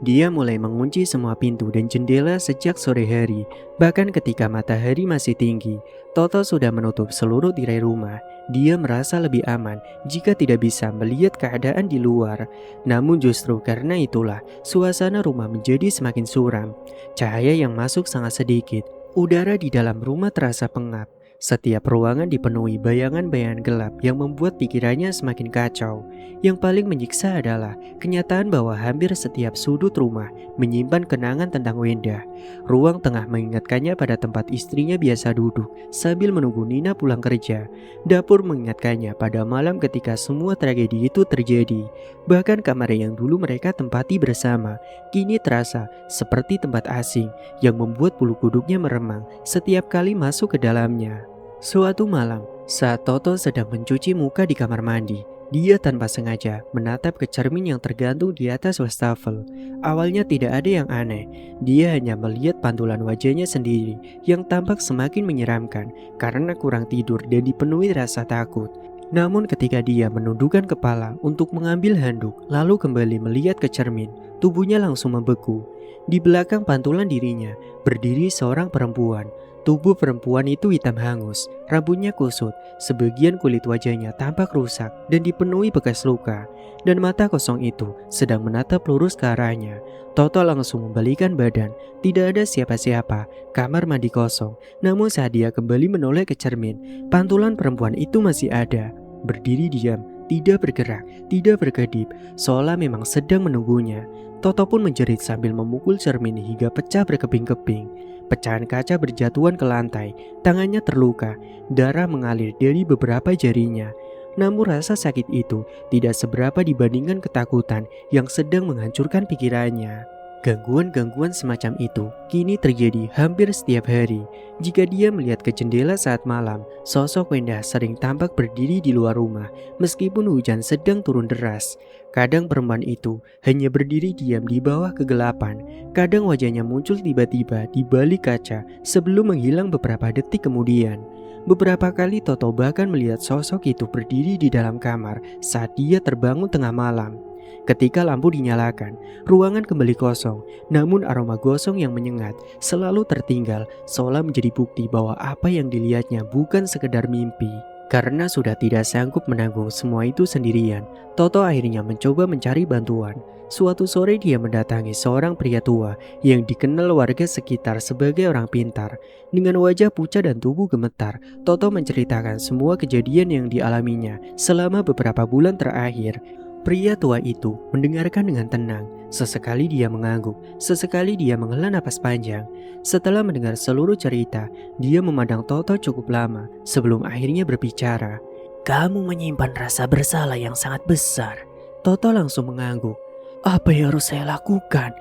Dia mulai mengunci semua pintu dan jendela sejak sore hari. Bahkan ketika matahari masih tinggi, Toto sudah menutup seluruh tirai rumah. Dia merasa lebih aman jika tidak bisa melihat keadaan di luar. Namun justru karena itulah, suasana rumah menjadi semakin suram. Cahaya yang masuk sangat sedikit. Udara di dalam rumah terasa pengap. Setiap ruangan dipenuhi bayangan-bayangan gelap yang membuat pikirannya semakin kacau. Yang paling menyiksa adalah kenyataan bahwa hampir setiap sudut rumah menyimpan kenangan tentang Wenda. Ruang tengah mengingatkannya pada tempat istrinya biasa duduk sambil menunggu Nina pulang kerja. Dapur mengingatkannya pada malam ketika semua tragedi itu terjadi. Bahkan kamar yang dulu mereka tempati bersama kini terasa seperti tempat asing yang membuat bulu kuduknya meremang setiap kali masuk ke dalamnya. Suatu malam, saat Toto sedang mencuci muka di kamar mandi, dia tanpa sengaja menatap ke cermin yang tergantung di atas wastafel. Awalnya tidak ada yang aneh, dia hanya melihat pantulan wajahnya sendiri yang tampak semakin menyeramkan karena kurang tidur dan dipenuhi rasa takut. Namun ketika dia menundukkan kepala untuk mengambil handuk lalu kembali melihat ke cermin, tubuhnya langsung membeku. Di belakang pantulan dirinya berdiri seorang perempuan. Tubuh perempuan itu hitam hangus, rambutnya kusut, sebagian kulit wajahnya tampak rusak dan dipenuhi bekas luka, dan mata kosong itu sedang menatap lurus ke arahnya. Toto langsung membalikan badan, tidak ada siapa-siapa, kamar mandi kosong. Namun saat dia kembali menoleh ke cermin, pantulan perempuan itu masih ada, berdiri diam, tidak bergerak, tidak berkedip, seolah memang sedang menunggunya. Toto pun menjerit sambil memukul cermin hingga pecah berkeping-keping. Pecahan kaca berjatuhan ke lantai, tangannya terluka, darah mengalir dari beberapa jarinya. Namun rasa sakit itu tidak seberapa dibandingkan ketakutan yang sedang menghancurkan pikirannya. Gangguan-gangguan semacam itu kini terjadi hampir setiap hari. Jika dia melihat ke jendela saat malam, sosok Wenda sering tampak berdiri di luar rumah meskipun hujan sedang turun deras. Kadang perempuan itu hanya berdiri diam di bawah kegelapan. Kadang wajahnya muncul tiba-tiba di balik kaca sebelum menghilang beberapa detik kemudian. Beberapa kali Toto bahkan melihat sosok itu berdiri di dalam kamar saat dia terbangun tengah malam. Ketika lampu dinyalakan, ruangan kembali kosong, namun aroma gosong yang menyengat selalu tertinggal seolah menjadi bukti bahwa apa yang dilihatnya bukan sekedar mimpi. Karena sudah tidak sanggup menanggung semua itu sendirian, Toto akhirnya mencoba mencari bantuan. Suatu sore dia mendatangi seorang pria tua yang dikenal warga sekitar sebagai orang pintar. Dengan wajah pucat dan tubuh gemetar, Toto menceritakan semua kejadian yang dialaminya selama beberapa bulan terakhir. Pria tua itu mendengarkan dengan tenang. Sesekali dia mengangguk, sesekali dia menghela napas panjang. Setelah mendengar seluruh cerita, dia memandang Toto cukup lama sebelum akhirnya berbicara. "Kamu menyimpan rasa bersalah yang sangat besar." Toto langsung mengangguk. "Apa yang harus saya lakukan?"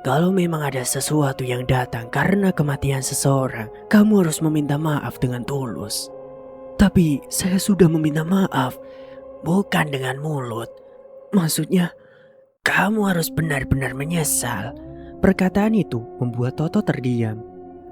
"Kalau memang ada sesuatu yang datang karena kematian seseorang, kamu harus meminta maaf dengan tulus." "Tapi saya sudah meminta maaf." "Bukan dengan mulut. Maksudnya, kamu harus benar-benar menyesal." Perkataan itu membuat Toto terdiam.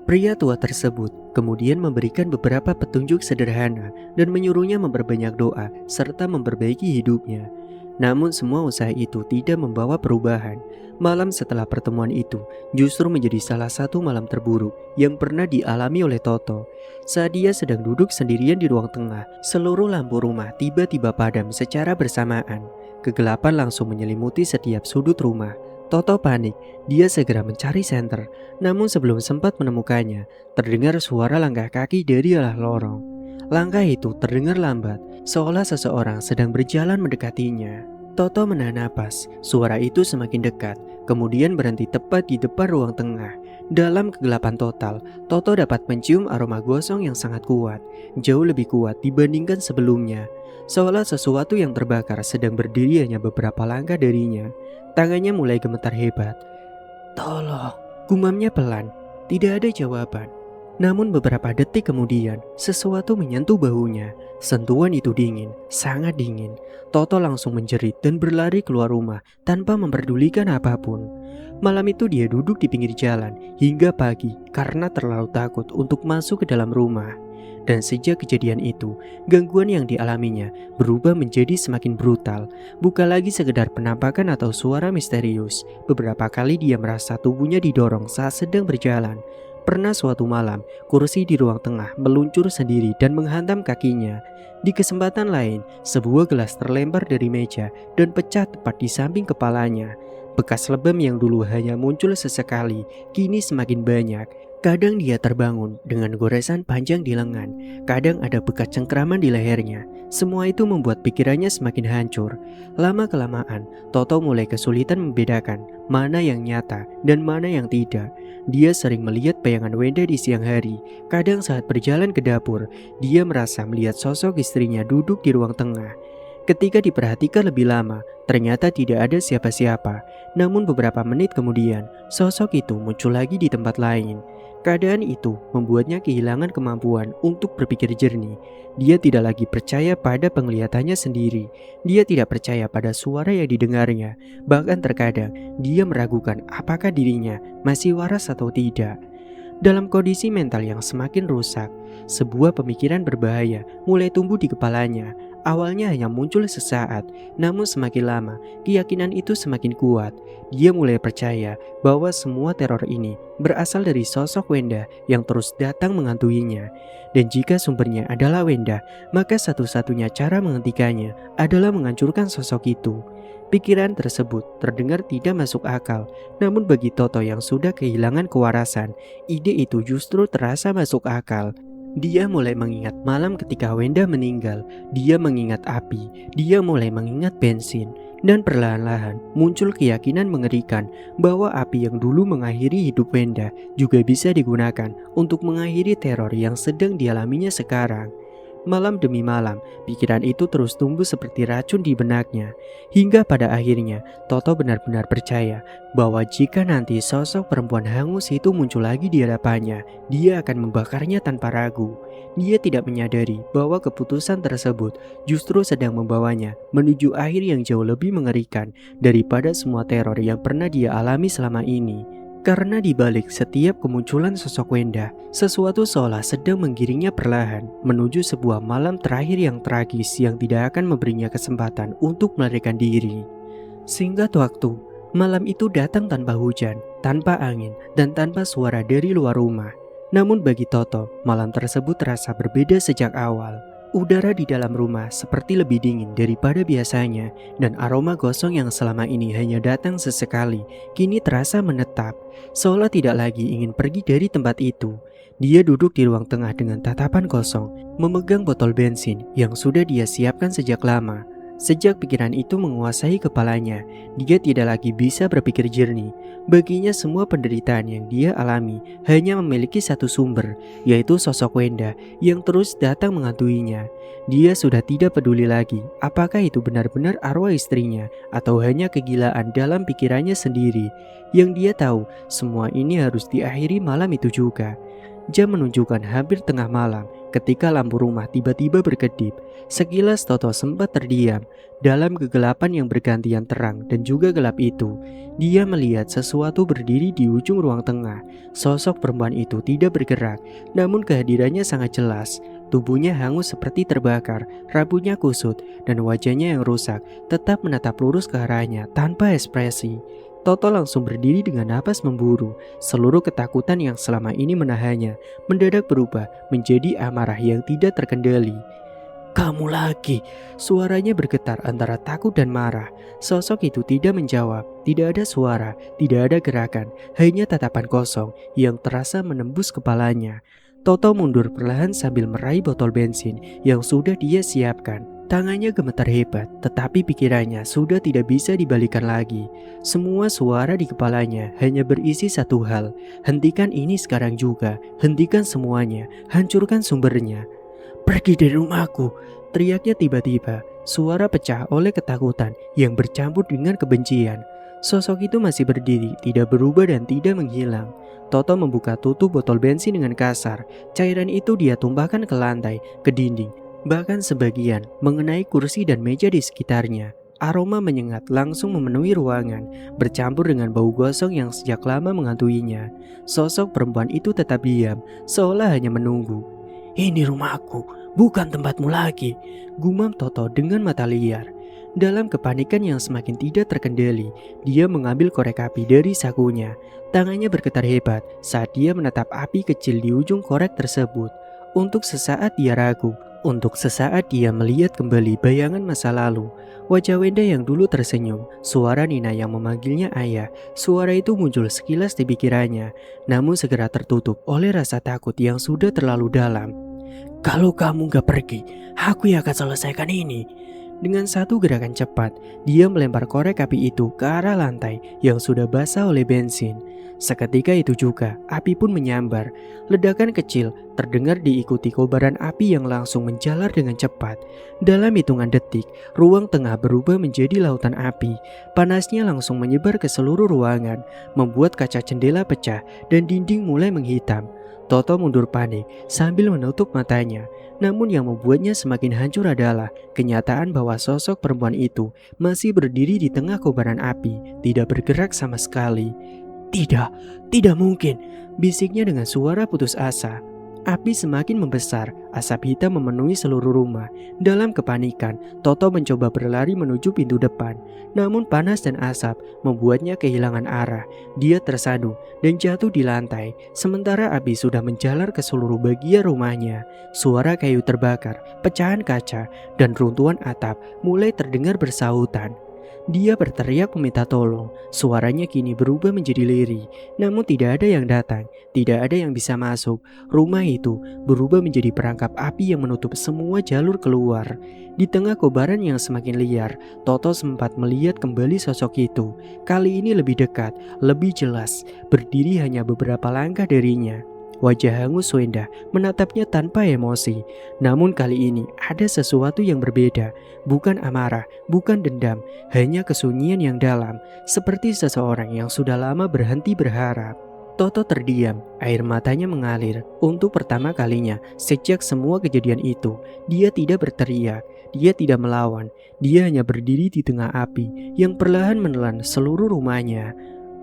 Pria tua tersebut kemudian memberikan beberapa petunjuk sederhana dan menyuruhnya memperbanyak doa serta memperbaiki hidupnya. Namun semua usaha itu tidak membawa perubahan. Malam setelah pertemuan itu justru menjadi salah satu malam terburuk yang pernah dialami oleh Toto. Saat dia sedang duduk sendirian di ruang tengah, seluruh lampu rumah tiba-tiba padam secara bersamaan. Kegelapan langsung menyelimuti setiap sudut rumah. Toto panik, dia segera mencari senter. Namun sebelum sempat menemukannya, terdengar suara langkah kaki dari arah lorong. Langkah itu terdengar lambat, seolah seseorang sedang berjalan mendekatinya. Toto menahan napas, suara itu semakin dekat, kemudian berhenti tepat di depan ruang tengah. Dalam kegelapan total, Toto dapat mencium aroma gosong yang sangat kuat, jauh lebih kuat dibandingkan sebelumnya. Seolah sesuatu yang terbakar sedang berdiri hanya beberapa langkah darinya. Tangannya mulai gemetar hebat. "Tolong," gumamnya pelan. Tidak ada jawaban. Namun beberapa detik kemudian, sesuatu menyentuh bahunya. Sentuhan itu dingin, sangat dingin. Toto langsung menjerit dan berlari keluar rumah tanpa memperdulikan apapun. Malam itu dia duduk di pinggir jalan hingga pagi karena terlalu takut untuk masuk ke dalam rumah. Dan sejak kejadian itu, gangguan yang dialaminya berubah menjadi semakin brutal. Bukan lagi sekedar penampakan atau suara misterius. Beberapa kali dia merasa tubuhnya didorong saat sedang berjalan. Pernah suatu malam, kursi di ruang tengah meluncur sendiri dan menghantam kakinya. Di kesempatan lain, sebuah gelas terlempar dari meja dan pecah tepat di samping kepalanya. Bekas lebam yang dulu hanya muncul sesekali, kini semakin banyak. Kadang dia terbangun dengan goresan panjang di lengan, kadang ada bekas cengkraman di lehernya. Semua itu membuat pikirannya semakin hancur. Lama-kelamaan, Toto mulai kesulitan membedakan mana yang nyata dan mana yang tidak. Dia sering melihat bayangan Wenda di siang hari. Kadang saat berjalan ke dapur, dia merasa melihat sosok istrinya duduk di ruang tengah. Ketika diperhatikan lebih lama, ternyata tidak ada siapa-siapa. Namun beberapa menit kemudian, sosok itu muncul lagi di tempat lain. Keadaan itu membuatnya kehilangan kemampuan untuk berpikir jernih. Dia tidak lagi percaya pada penglihatannya sendiri. Dia tidak percaya pada suara yang didengarnya. Bahkan terkadang dia meragukan apakah dirinya masih waras atau tidak. Dalam kondisi mental yang semakin rusak, sebuah pemikiran berbahaya mulai tumbuh di kepalanya. Awalnya hanya muncul sesaat, namun semakin lama keyakinan itu semakin kuat. Dia mulai percaya bahwa semua teror ini berasal dari sosok Wenda yang terus datang menghantuinya. Dan jika sumbernya adalah Wenda, maka satu-satunya cara menghentikannya adalah menghancurkan sosok itu. Pikiran tersebut terdengar tidak masuk akal, namun bagi Toto yang sudah kehilangan kewarasan, ide itu justru terasa masuk akal. Dia mulai mengingat malam ketika Wenda meninggal, dia mengingat api, dia mulai mengingat bensin, dan perlahan-lahan muncul keyakinan mengerikan bahwa api yang dulu mengakhiri hidup Wenda juga bisa digunakan untuk mengakhiri teror yang sedang dialaminya sekarang. Malam demi malam, pikiran itu terus tumbuh seperti racun di benaknya. Hingga pada akhirnya, Toto benar-benar percaya bahwa jika nanti sosok perempuan hangus itu muncul lagi di hadapannya, dia akan membakarnya tanpa ragu. Dia tidak menyadari bahwa keputusan tersebut justru sedang membawanya menuju akhir yang jauh lebih mengerikan daripada semua teror yang pernah dia alami selama ini. Karena di balik setiap kemunculan sosok Wenda, sesuatu seolah sedang menggiringnya perlahan menuju sebuah malam terakhir yang tragis yang tidak akan memberinya kesempatan untuk melarikan diri. Singkat waktu, malam itu datang tanpa hujan, tanpa angin, dan tanpa suara dari luar rumah. Namun bagi Toto, malam tersebut terasa berbeda sejak awal. Udara di dalam rumah seperti lebih dingin daripada biasanya, dan aroma gosong yang selama ini hanya datang sesekali, kini terasa menetap, seolah tidak lagi ingin pergi dari tempat itu. Dia duduk di ruang tengah dengan tatapan kosong, memegang botol bensin yang sudah dia siapkan sejak lama. Sejak pikiran itu menguasai kepalanya, dia tidak lagi bisa berpikir jernih. Baginya semua penderitaan yang dia alami hanya memiliki satu sumber, yaitu sosok Wenda yang terus datang menghantuinya. Dia sudah tidak peduli lagi apakah itu benar-benar arwah istrinya atau hanya kegilaan dalam pikirannya sendiri. Yang dia tahu, semua ini harus diakhiri malam itu juga. Jam menunjukkan hampir tengah malam ketika lampu rumah tiba-tiba berkedip. Sekilas Toto sempat terdiam. Dalam kegelapan yang bergantian terang dan juga gelap itu, dia melihat sesuatu berdiri di ujung ruang tengah. Sosok perempuan itu tidak bergerak, namun kehadirannya sangat jelas. Tubuhnya hangus seperti terbakar, rambutnya kusut, dan wajahnya yang rusak tetap menatap lurus ke arahnya tanpa ekspresi. Toto langsung berdiri dengan napas memburu. Seluruh ketakutan yang selama ini menahannya mendadak berubah menjadi amarah yang tidak terkendali. "Kamu lagi!" Suaranya bergetar antara takut dan marah. Sosok itu tidak menjawab, tidak ada suara, tidak ada gerakan, hanya tatapan kosong yang terasa menembus kepalanya. Toto mundur perlahan sambil meraih botol bensin yang sudah dia siapkan. Tangannya gemetar hebat, tetapi pikirannya sudah tidak bisa dibalikan lagi. Semua suara di kepalanya hanya berisi satu hal, hentikan ini sekarang juga, hentikan semuanya, hancurkan sumbernya. Pergi dari rumahku, teriaknya tiba-tiba, suara pecah oleh ketakutan yang bercampur dengan kebencian. Sosok itu masih berdiri, tidak berubah dan tidak menghilang. Toto membuka tutup botol bensin dengan kasar, cairan itu dia tumpahkan ke lantai, ke dinding. Bahkan sebagian mengenai kursi dan meja di sekitarnya. Aroma menyengat langsung memenuhi ruangan, bercampur dengan bau gosong yang sejak lama menghantui-nya. Sosok perempuan itu tetap diam, seolah hanya menunggu. Ini rumahku, bukan tempatmu lagi, gumam Toto dengan mata liar. Dalam kepanikan yang semakin tidak terkendali, dia mengambil korek api dari sakunya. Tangannya bergetar hebat saat dia menatap api kecil di ujung korek tersebut. Untuk sesaat dia ragu. Untuk sesaat dia melihat kembali bayangan masa lalu. Wajah Wenda yang dulu tersenyum, suara Nina yang memanggilnya ayah. Suara itu muncul sekilas di pikirannya, namun segera tertutup oleh rasa takut yang sudah terlalu dalam. Kalau kamu gak pergi, aku yang akan selesaikan ini. Dengan satu gerakan cepat, dia melempar korek api itu ke arah lantai yang sudah basah oleh bensin. Seketika itu juga, api pun menyambar. Ledakan kecil terdengar diikuti kobaran api yang langsung menjalar dengan cepat. Dalam hitungan detik, ruang tengah berubah menjadi lautan api. Panasnya langsung menyebar ke seluruh ruangan, membuat kaca jendela pecah dan dinding mulai menghitam. Toto mundur panik sambil menutup matanya. Namun yang membuatnya semakin hancur adalah kenyataan bahwa sosok perempuan itu masih berdiri di tengah kobaran api, tidak bergerak sama sekali. Tidak mungkin, bisiknya dengan suara putus asa. Api semakin membesar, asap hitam memenuhi seluruh rumah. Dalam kepanikan, Toto mencoba berlari menuju pintu depan. Namun panas dan asap membuatnya kehilangan arah. Dia tersandung dan jatuh di lantai, sementara api sudah menjalar ke seluruh bagian rumahnya. Suara kayu terbakar, pecahan kaca, dan runtuhan atap mulai terdengar bersahutan. Dia berteriak meminta tolong. Suaranya kini berubah menjadi lirih. Namun tidak ada yang datang, tidak ada yang bisa masuk. Rumah itu berubah menjadi perangkap api yang menutup semua jalur keluar. Di tengah kobaran yang semakin liar, Toto sempat melihat kembali sosok itu. Kali ini lebih dekat, lebih jelas, berdiri hanya beberapa langkah darinya. Wajah hangus Wenda menatapnya tanpa emosi. Namun kali ini ada sesuatu yang berbeda. Bukan amarah, bukan dendam, hanya kesunyian yang dalam. Seperti seseorang yang sudah lama berhenti berharap. Toto terdiam, air matanya mengalir. Untuk pertama kalinya sejak semua kejadian itu, dia tidak berteriak, dia tidak melawan. Dia hanya berdiri di tengah api yang perlahan menelan seluruh rumahnya.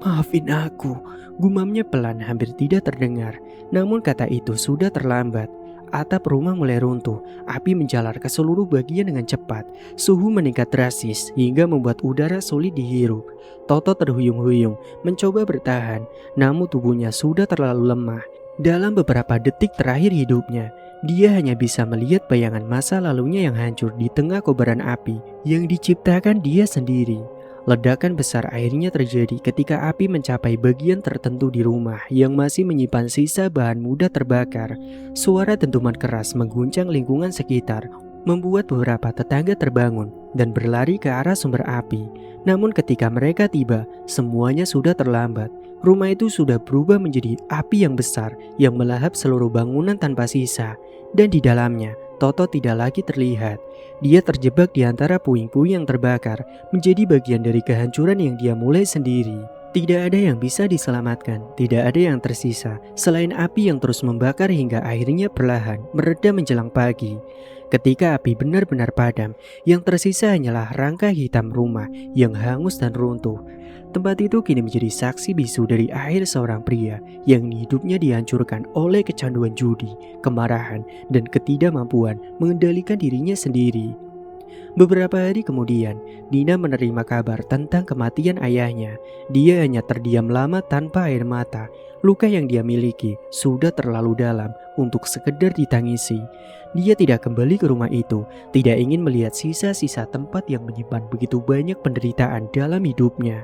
Maafin aku, gumamnya pelan hampir tidak terdengar. Namun kata itu sudah terlambat. Atap rumah mulai runtuh, api menjalar ke seluruh bagian dengan cepat. Suhu meningkat drastis hingga membuat udara sulit dihirup. Toto terhuyung-huyung, mencoba bertahan, namun tubuhnya sudah terlalu lemah. Dalam beberapa detik terakhir hidupnya, dia hanya bisa melihat bayangan masa lalunya yang hancur di tengah kobaran api yang diciptakan dia sendiri. Ledakan besar akhirnya terjadi ketika api mencapai bagian tertentu di rumah yang masih menyimpan sisa bahan mudah terbakar. Suara dentuman keras mengguncang lingkungan sekitar, membuat beberapa tetangga terbangun dan berlari ke arah sumber api. Namun ketika mereka tiba, semuanya sudah terlambat. Rumah itu sudah berubah menjadi api yang besar yang melahap seluruh bangunan tanpa sisa. Dan di dalamnya, Toto tidak lagi terlihat. Dia terjebak di antara puing-puing yang terbakar, menjadi bagian dari kehancuran yang dia mulai sendiri. Tidak ada yang bisa diselamatkan, tidak ada yang tersisa, selain api yang terus membakar hingga akhirnya perlahan mereda menjelang pagi. Ketika api benar-benar padam, yang tersisa hanyalah rangka hitam rumah yang hangus dan runtuh. Tempat itu kini menjadi saksi bisu dari akhir seorang pria yang hidupnya dihancurkan oleh kecanduan judi, kemarahan, dan ketidakmampuan mengendalikan dirinya sendiri. Beberapa hari kemudian, Nina menerima kabar tentang kematian ayahnya. Dia hanya terdiam lama tanpa air mata. Luka yang dia miliki sudah terlalu dalam untuk sekedar ditangisi. Dia tidak kembali ke rumah itu, tidak ingin melihat sisa-sisa tempat yang menyimpan begitu banyak penderitaan dalam hidupnya.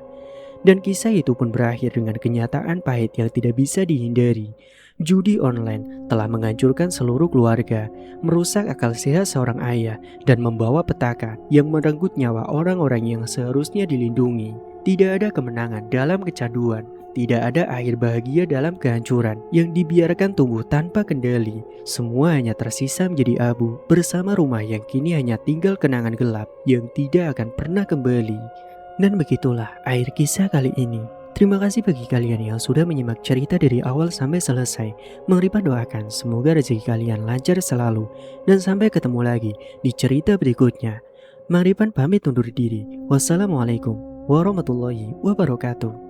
Dan kisah itu pun berakhir dengan kenyataan pahit yang tidak bisa dihindari. Judi online telah menghancurkan seluruh keluarga, merusak akal sehat seorang ayah, dan membawa petaka yang merenggut nyawa orang-orang yang seharusnya dilindungi. Tidak ada kemenangan dalam kecanduan, tidak ada akhir bahagia dalam kehancuran yang dibiarkan tumbuh tanpa kendali. Semua hanya tersisa menjadi abu bersama rumah yang kini hanya tinggal kenangan gelap yang tidak akan pernah kembali. Dan begitulah akhir kisah kali ini. Terima kasih bagi kalian yang sudah menyimak cerita dari awal sampai selesai. Mengripan doakan semoga rezeki kalian lancar selalu. Dan sampai ketemu lagi di cerita berikutnya. Mengripan pamit undur diri. Wassalamualaikum warahmatullahi wabarakatuh.